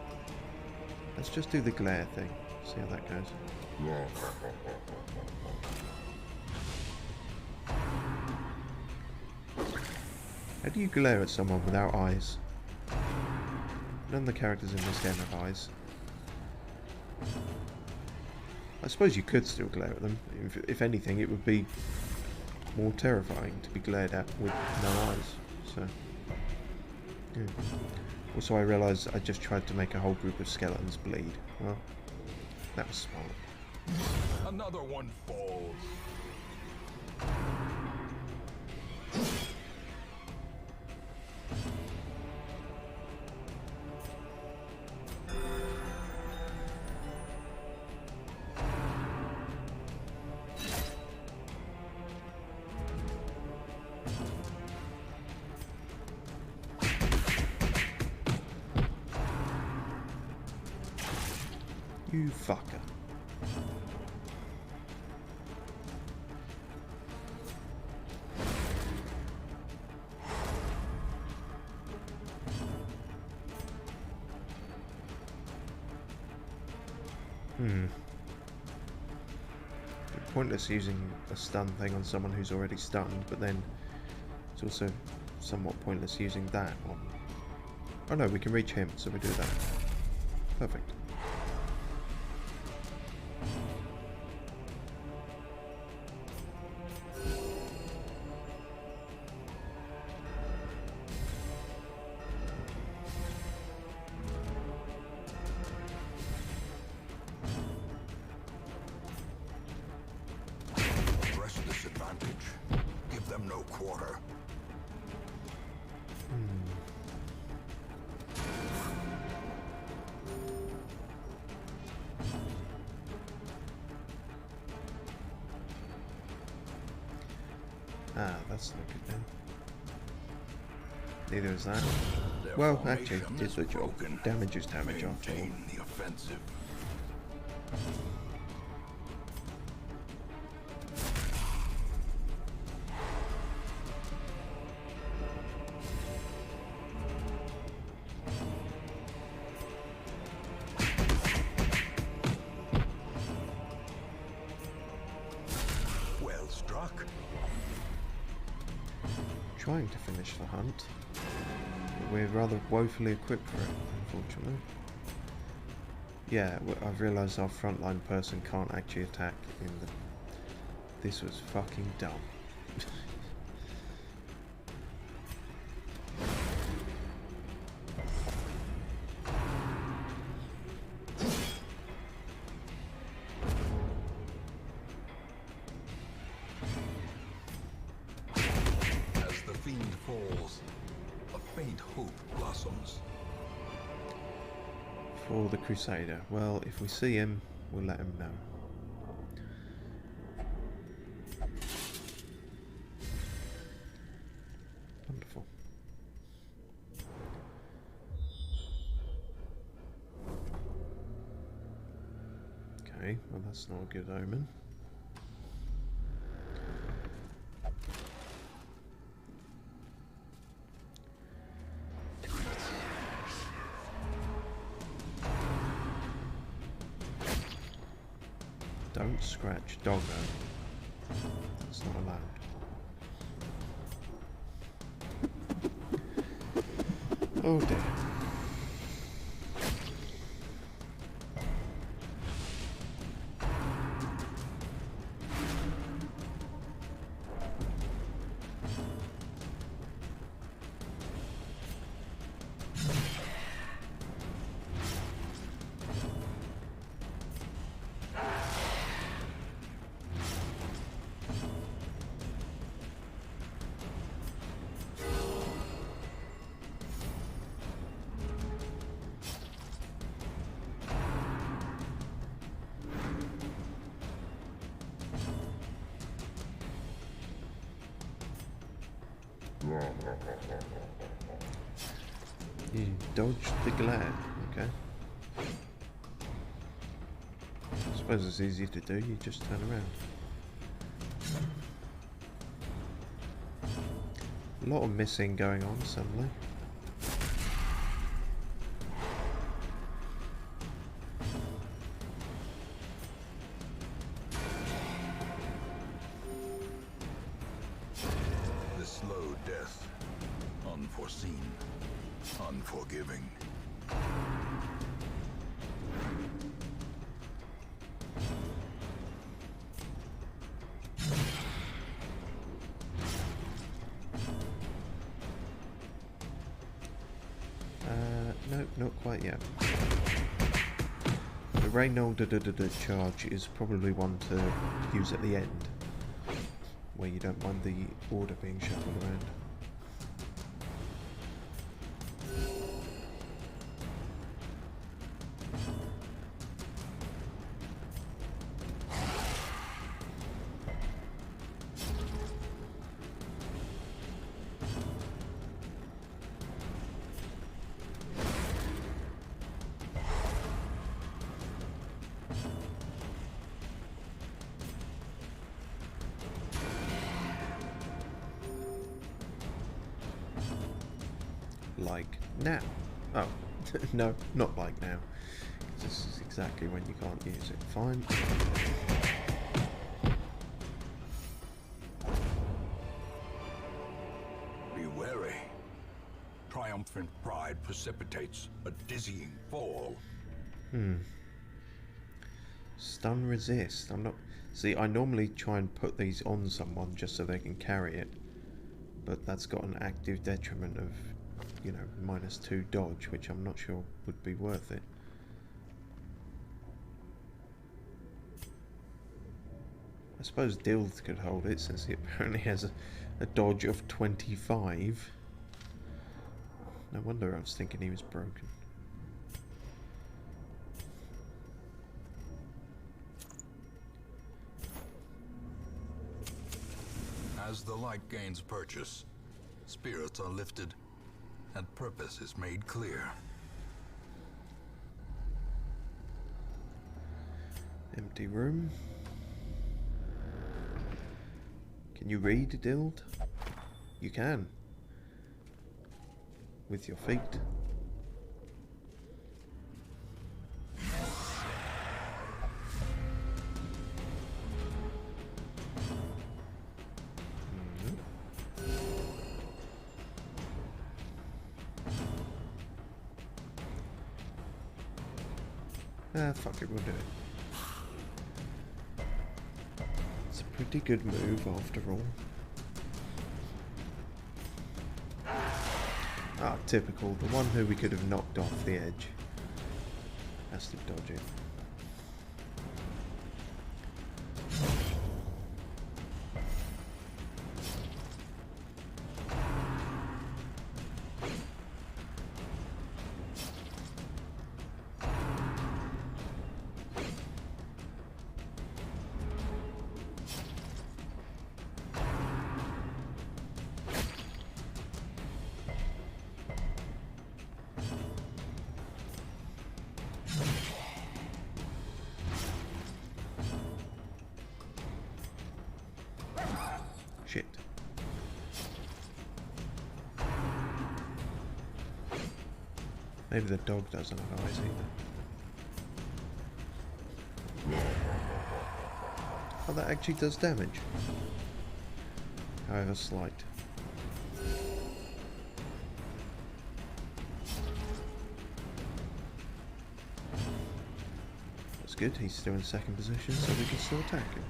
Let's just do the glare thing, see how that goes. How do you glare at someone without eyes? None of the characters in this game have eyes. I suppose you could still glare at them. If anything, it would be more terrifying to be glared at with no eyes. So, yeah. Also, I realised I just tried to make a whole group of skeletons bleed. Well, that was smart. Another one falls. You fucker. Pointless using a stun thing on someone who's already stunned, but then it's also somewhat pointless using that on... Oh no, we can reach him, so we do that. Perfect. Ah, that's not good then. Neither is that. Their Well, actually, formation did is the job. broken. Damage is damage after all. Maintain the offensive. Well struck. Trying to finish the hunt. We're rather woefully equipped for it, unfortunately. Yeah, I've realised our frontline person can't actually attack in the... This was fucking dumb. As the fiend falls, a faint hope blossoms. For the Crusader. Well, if we see him, we'll let him know. Wonderful. Okay, well that's not a good omen. Don't scratch doggo. That's not allowed. Oh dear. You dodged the glare, okay. I suppose it's easy to do, you just turn around. A lot of missing going on suddenly. The slow death, unforeseen, unforgiving. No, not quite yet. The Reynolds charge is probably one to use at the end, where you don't mind the order being shuffled around. Like now. Oh, no, not like now. This is exactly when you can't use it. Fine. Be wary. Triumphant pride precipitates a dizzying fall. Stun resist. I'm not... See, I normally try and put these on someone just so they can carry it. But that's got an active detriment of, you know, -2 dodge, which I'm not sure would be worth it. I suppose Dilth could hold it, since he apparently has a dodge of 25. No wonder I was thinking he was broken. As the light gains purchase, spirits are lifted, and purpose is made clear. Empty room. Can you read, Dild? You can. With your feet. Fuck it, we'll do it. It's a pretty good move after all. Ah, typical. The one who we could have knocked off the edge has to dodge it. Shit. Maybe the dog doesn't have eyes either. Oh, that actually does damage. However slight. That's good, he's still in second position, so we can still attack him.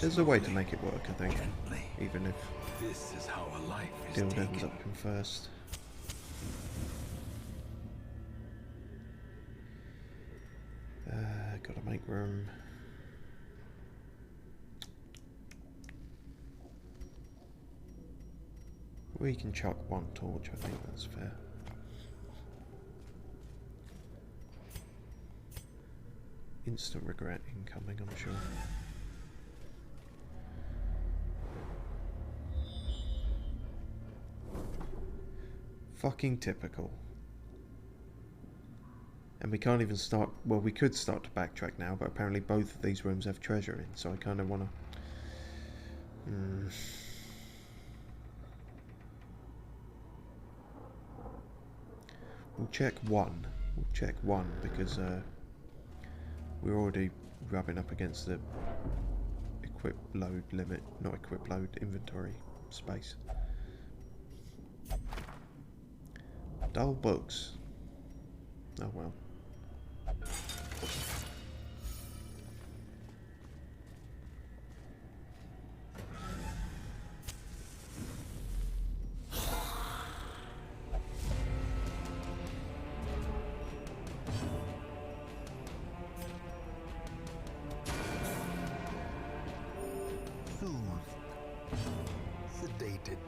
There's a way to make it work, I think, even if This is how a life is Dild ends taken. up in first. Gotta make room. We can chuck one torch, I think that's fair. Instant regret incoming, I'm sure. Fucking typical. And we can't even start, well, we could start to backtrack now, but apparently both of these rooms have treasure in, so I kind of want to... We'll check one. We'll check one, because we're already rubbing up against the equip load limit, not equip load, inventory space. Dull books. Oh well. Soothed. Sedated.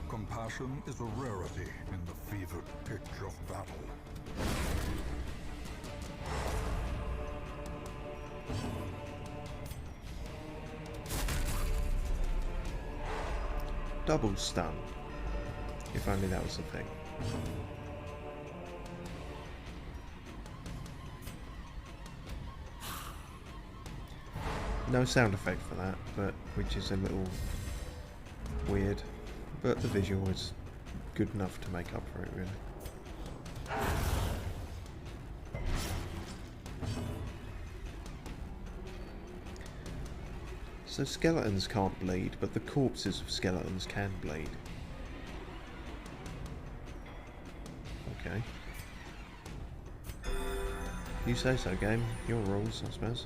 Compassion is a rarity in the fevered pitch of battle. Double stun. If only that was the thing. No sound effect for that, but which is a little weird. But the visual is good enough to make up for it, really. So skeletons can't bleed, but the corpses of skeletons can bleed. Okay. You say so, game. Your rules, I suppose.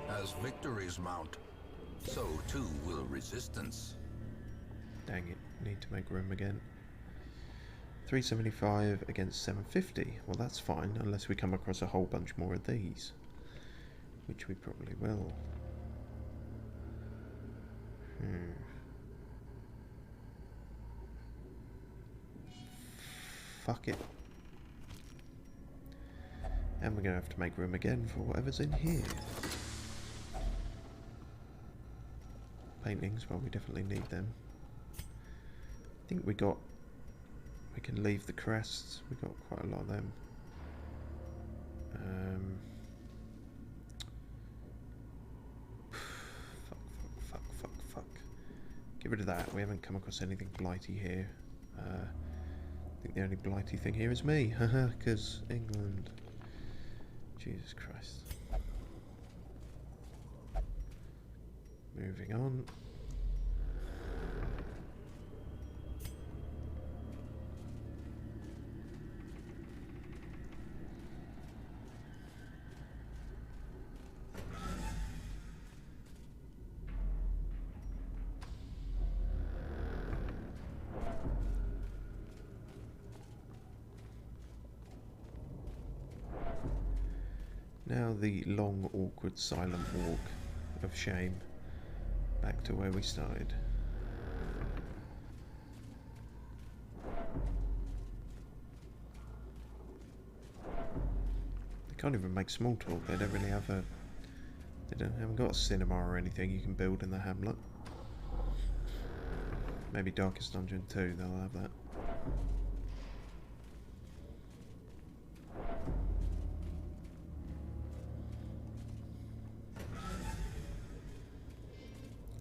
As victories mount, so too will resistance. Dang it, need to make room again. 375 against 750. Well, that's fine, unless we come across a whole bunch more of these. Which we probably will. Fuck it. And we're going to have to make room again for whatever's in here. Paintings, well, we definitely need them. I think we can leave the crests. We got quite a lot of them. Fuck. Get rid of that. We haven't come across anything blighty here. I think the only blighty thing here is me. Haha, because England. Jesus Christ. Moving on. Now the long, awkward, silent walk of shame back to where we started. They can't even make small talk. They don't really have a. Haven't got a cinema or anything you can build in the hamlet. Maybe Darkest Dungeon 2, they'll have that.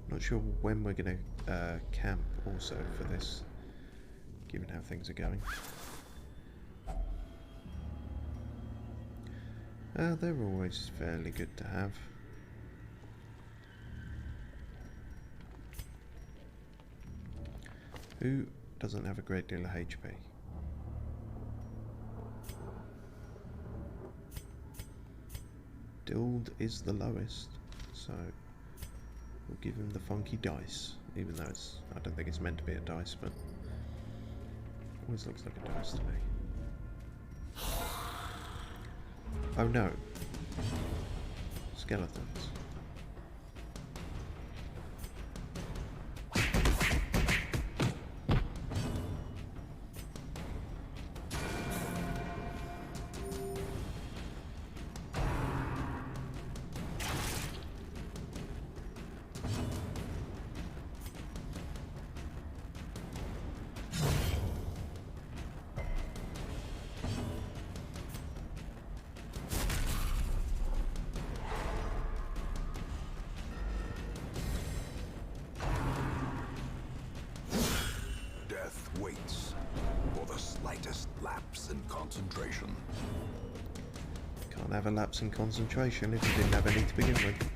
Not sure when we're going to camp also for this, given how things are going. They're always fairly good to have. Who doesn't have a great deal of HP? Dild is the lowest, so we'll give him the funky dice, even though I don't think it's meant to be a dice, but always looks like a dice to me. Oh no. Skeletons. Waits for the slightest lapse in concentration. Can't have a lapse in concentration if you didn't have any to begin with.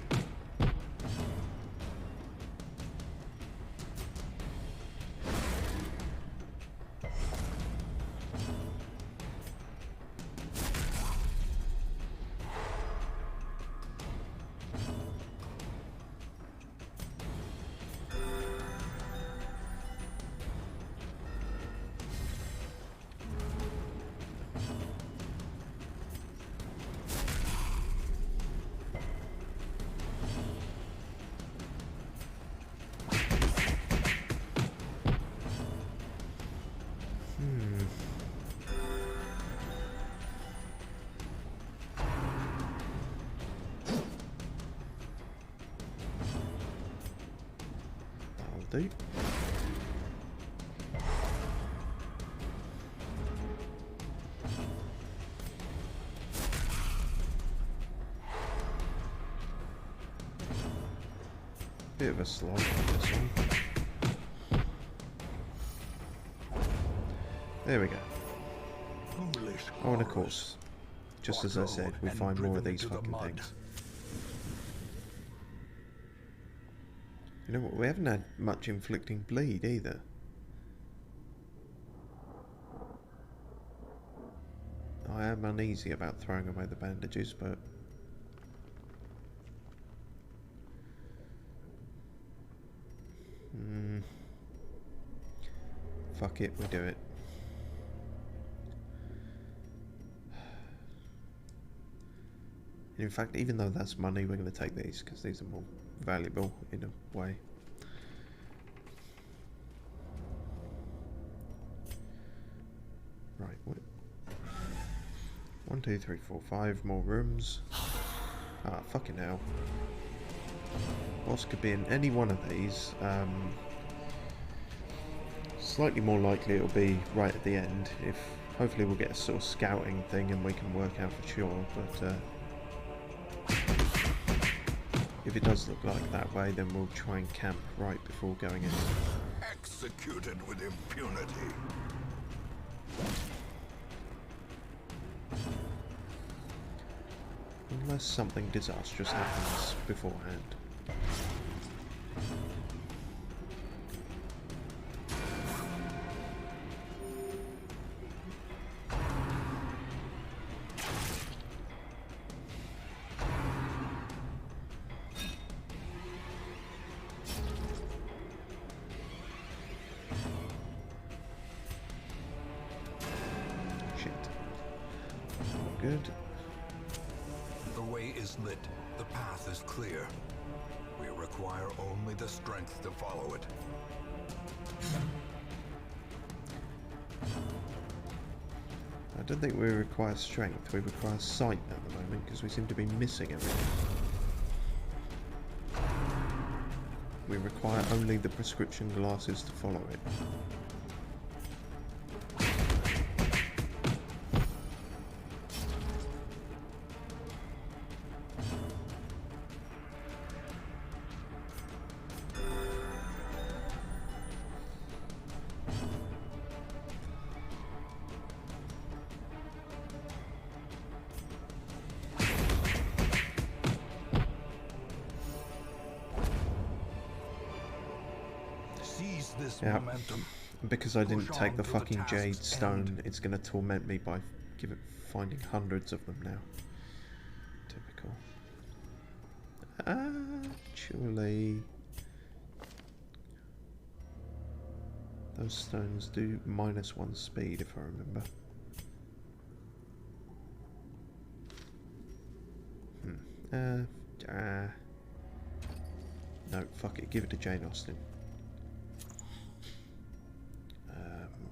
Do. Bit of a slog on this one. There we go. foolish Oh, and of horrors. course, just as I said, we And find more of driven these into the fucking mud. things. You know what, we haven't had much inflicting bleed either. I am uneasy about throwing away the bandages, but... fuck it, we do it. In fact, even though that's money, we're going to take these, because these are more valuable in a way. Right, what? 1, 2, 3, 4, 5 more rooms. Ah, fucking hell. Boss could be in any one of these. Slightly more likely it'll be right at the end. If hopefully we'll get a sort of scouting thing and we can work out for sure. But if it does look like that way, then we'll try and camp right before going in. Executed with impunity. Unless something disastrous happens beforehand. Shit. Good. The way is lit. The path is clear. We require only the strength to follow it. I don't think we require strength, we require sight at the moment because we seem to be missing everything. We require only the prescription glasses to follow it. Seize this Yeah. momentum. Because I didn't Push take on the to the fucking jade task's stone, end. it's going to torment me by finding hundreds of them now. Typical. Actually, those stones do -1 speed if I remember. No, fuck it, give it to Jane Austen.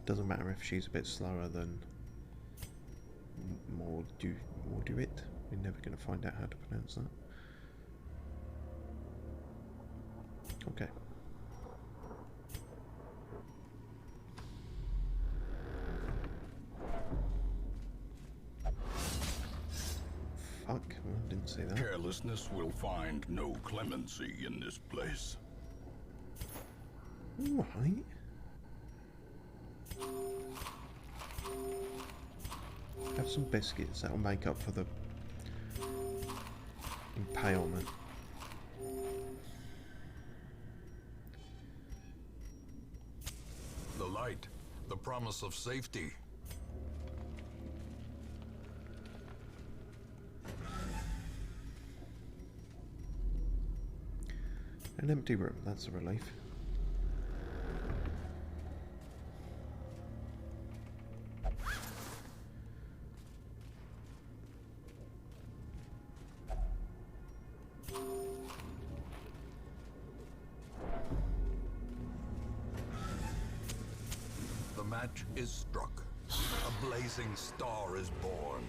Doesn't matter if she's a bit slower than Morduit. We're never going to find out how to pronounce that. Okay. Fuck, well, I didn't see that. Carelessness will find no clemency in this place. Alright. Have some biscuits, that'll make up for the impalement. The light. The promise of safety. An empty room, that's a relief. The match is struck. A blazing star is born.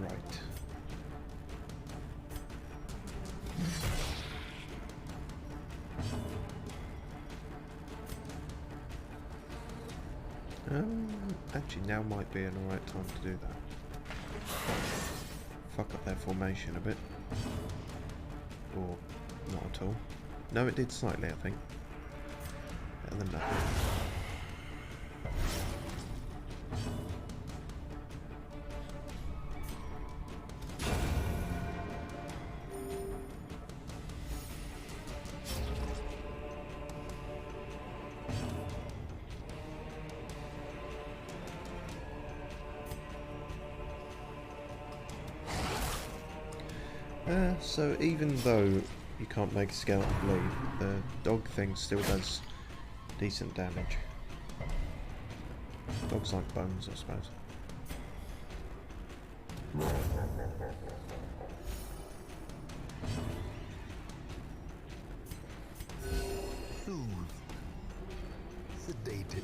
Right. Actually, now might be an alright time to do that. Fuck up their formation a bit. Or not at all. No, it did slightly, I think. Better than nothing. So even though you can't make a skeleton bleed, the dog thing still does decent damage. Dogs like bones, I suppose. Soothed. Sedated.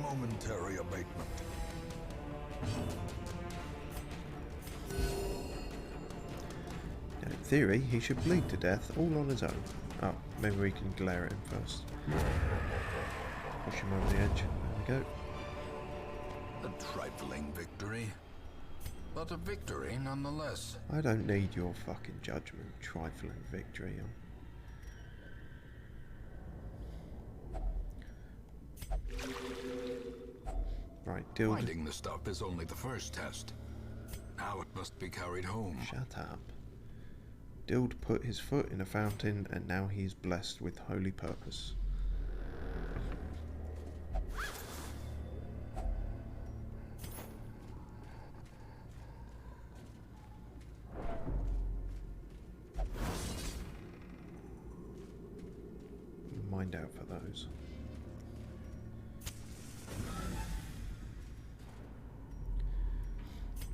Momentary abatement. Now, in theory, he should bleed to death all on his own. Oh, maybe we can glare at him first. Push him over the edge. There we go. A trifling victory, but a victory nonetheless. I don't need your fucking judgment, trifling victory. Right, Dild. Finding the stuff is only the first test. Now it must be carried home. Shut up. Dild put his foot in a fountain, and now he is blessed with holy purpose. Mind out for those.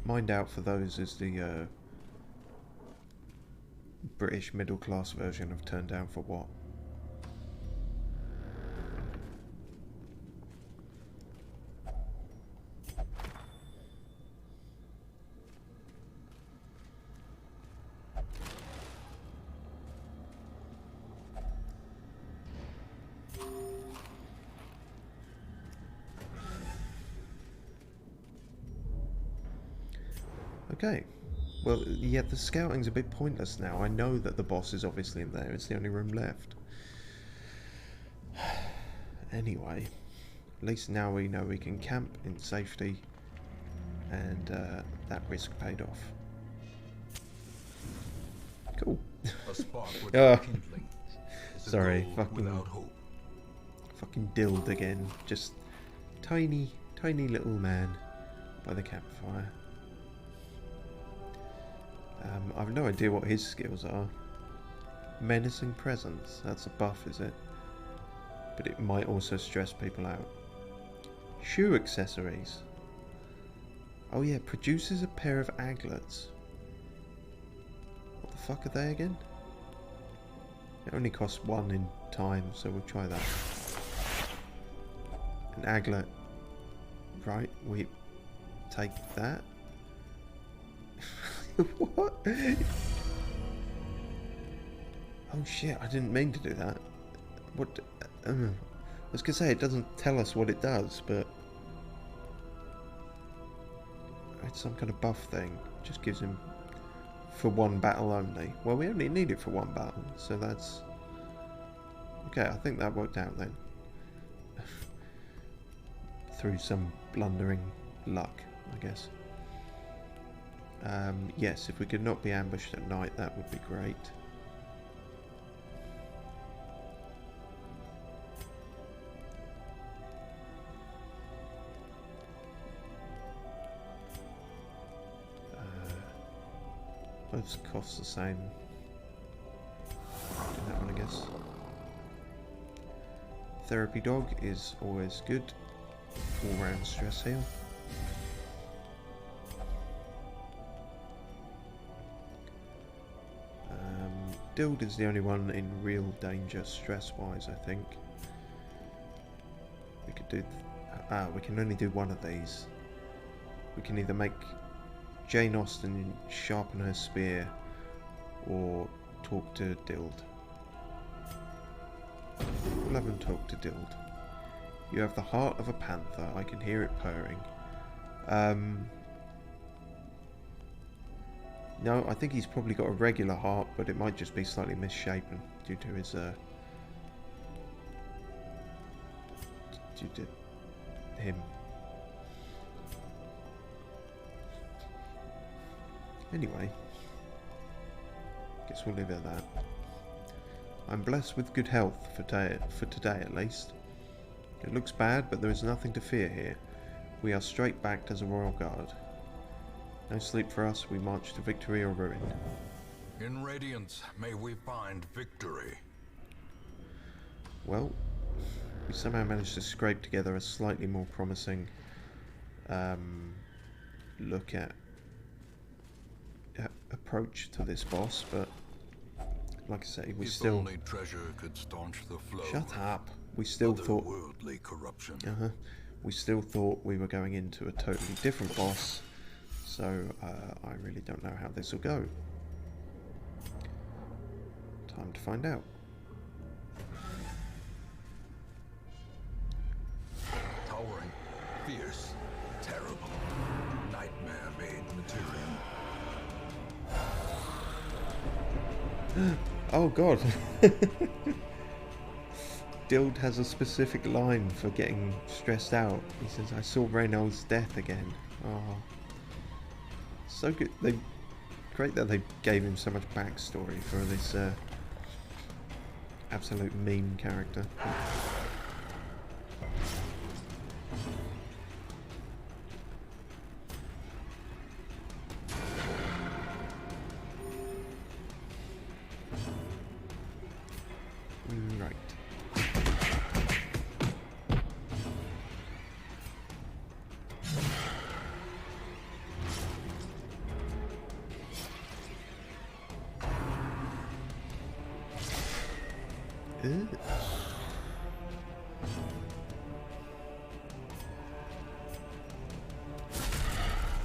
Mind out for those is the British middle class version of Turn Down for What? Okay. Well, yeah, the scouting's a bit pointless now. I know that the boss is obviously in there. It's the only room left. Anyway, at least now we know we can camp in safety, and that risk paid off. Cool. A spark without kindling. Is a Sorry, goal fucking without hope. Fucking Dild again. Just tiny little man by the campfire. I've no idea what his skills are. Menacing presence. That's a buff, is it? But it might also stress people out. Shoe accessories. Oh yeah, produces a pair of aglets. What the fuck are they again? It only costs one in time, so we'll try that. An aglet. Right, we take that. What? Oh shit, I didn't mean to do that. What? I was gonna say, it doesn't tell us what it does, but it's some kind of buff thing. Just gives him for one battle only. Well, we only need it for one battle, so that's... Okay, I think that worked out then. Through some blundering luck, I guess. Yes, if we could not be ambushed at night, that would be great. Both costs the same. That one, I guess. Therapy dog is always good. All round stress heal. Dild is the only one in real danger stress-wise, I think. We could do... we can only do one of these. We can either make Jane Austen sharpen her spear or talk to Dild. We'll have him talk to Dild. You have the heart of a panther. I can hear it purring. No, I think he's probably got a regular heart, but it might just be slightly misshapen due to his due to him. Anyway, guess we'll leave it at that. I'm blessed with good health for today at least. It looks bad, but there is nothing to fear here. We are straight backed as a royal guard. No sleep for us, we march to victory or ruin. In Radiance, may we find victory. Well, we somehow managed to scrape together a slightly more promising look at approach to this boss, but like I say, we still... If only treasure could staunch the flow. Shut up. We still thought... Otherworldly corruption. We still thought we were going into a totally different boss, so I really don't know how this will go. Time to find out. Towering, fierce, terrible, nightmare-made material. Oh god. Dild has a specific line for getting stressed out. He says, I saw Reynolds' death again. Oh. So good. Great that they gave him so much backstory for this absolute meme character. Right.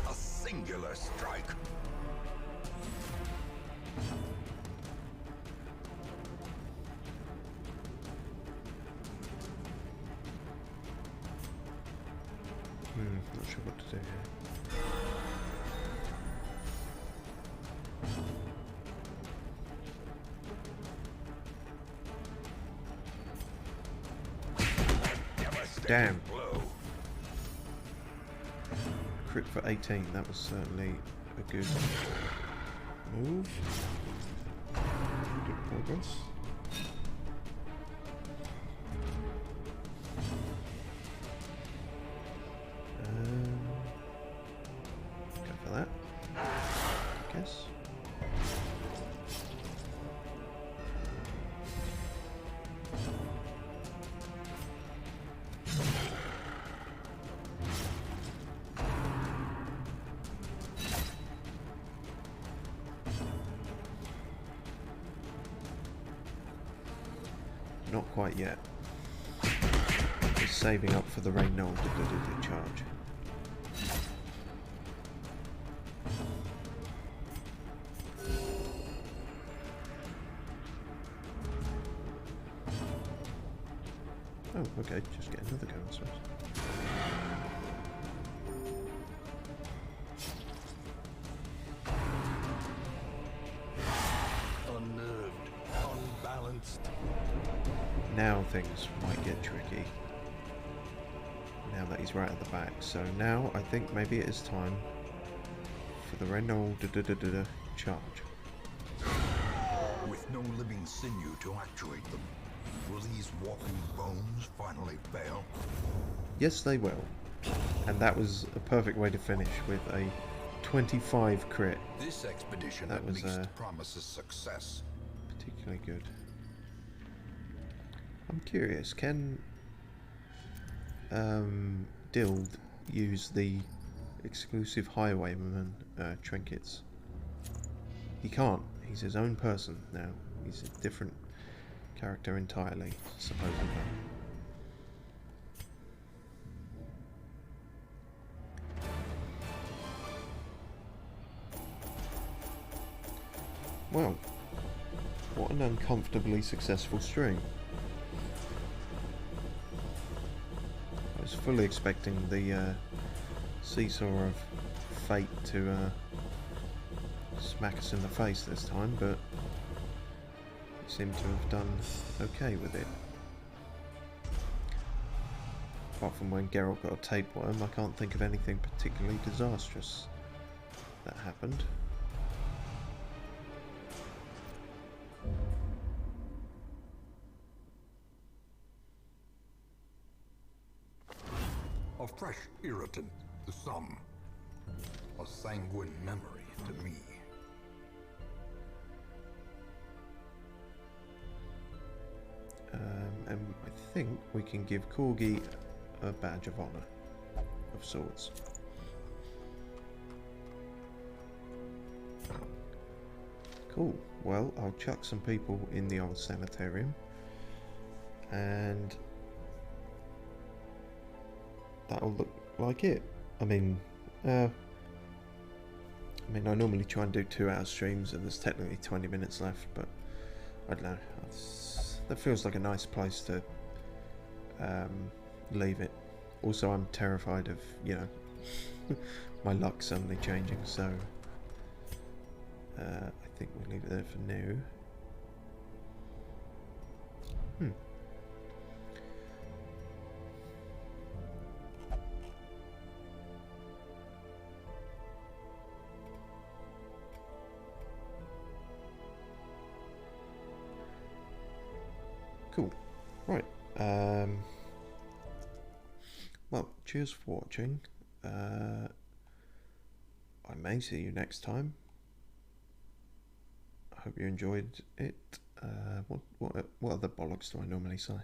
A singular strike. Not sure what to do here. Damn. Blow. Crit for 18, that was certainly a good move. Good progress. Go for that, I guess. Not quite yet. Just saving up for the Reynolds charge. Oh, okay, just get another go, I suppose. Unnerved, unbalanced. Now things might get tricky. Now that he's right at the back. So now I think maybe it is time for the Reynolds charge. With no living sinew to actuate them, will these walking bones finally fail? Yes, they will. And that was a perfect way to finish with a 25 crit. This expedition That at was, least promises success. Particularly good. I'm curious, can Dild use the exclusive highwayman trinkets? He can't. He's his own person now. He's a different character entirely, supposedly. Well, what an uncomfortably successful stream. I was fully expecting the seesaw of fate to smack us in the face this time, but we seem to have done okay with it. Apart from when Geralt got a tapeworm, I can't think of anything particularly disastrous that happened. A fresh irritant to some. A sanguine memory to me. And I think we can give Corgi a badge of honour, of sorts. Cool. Well, I'll chuck some people in the old sanitarium, and that'll look like it. I mean, I normally try and do 2-hour streams, and there's technically 20 minutes left, but I don't know. That feels like a nice place to leave it. Also, I'm terrified of, you know, my luck suddenly changing, so I think we'll leave it there for now. Cool. Right. Well, cheers for watching. I may see you next time. I hope you enjoyed it. What other bollocks do I normally say?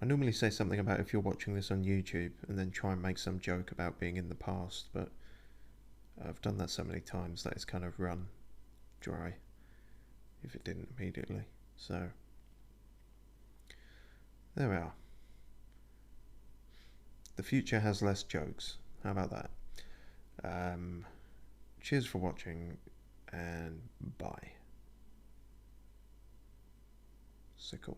I normally say something about if you're watching this on YouTube and then try and make some joke about being in the past, but I've done that so many times that it's kind of run dry if it didn't immediately. So there we are. The future has less jokes. How about that? Cheers for watching, and bye. So cool.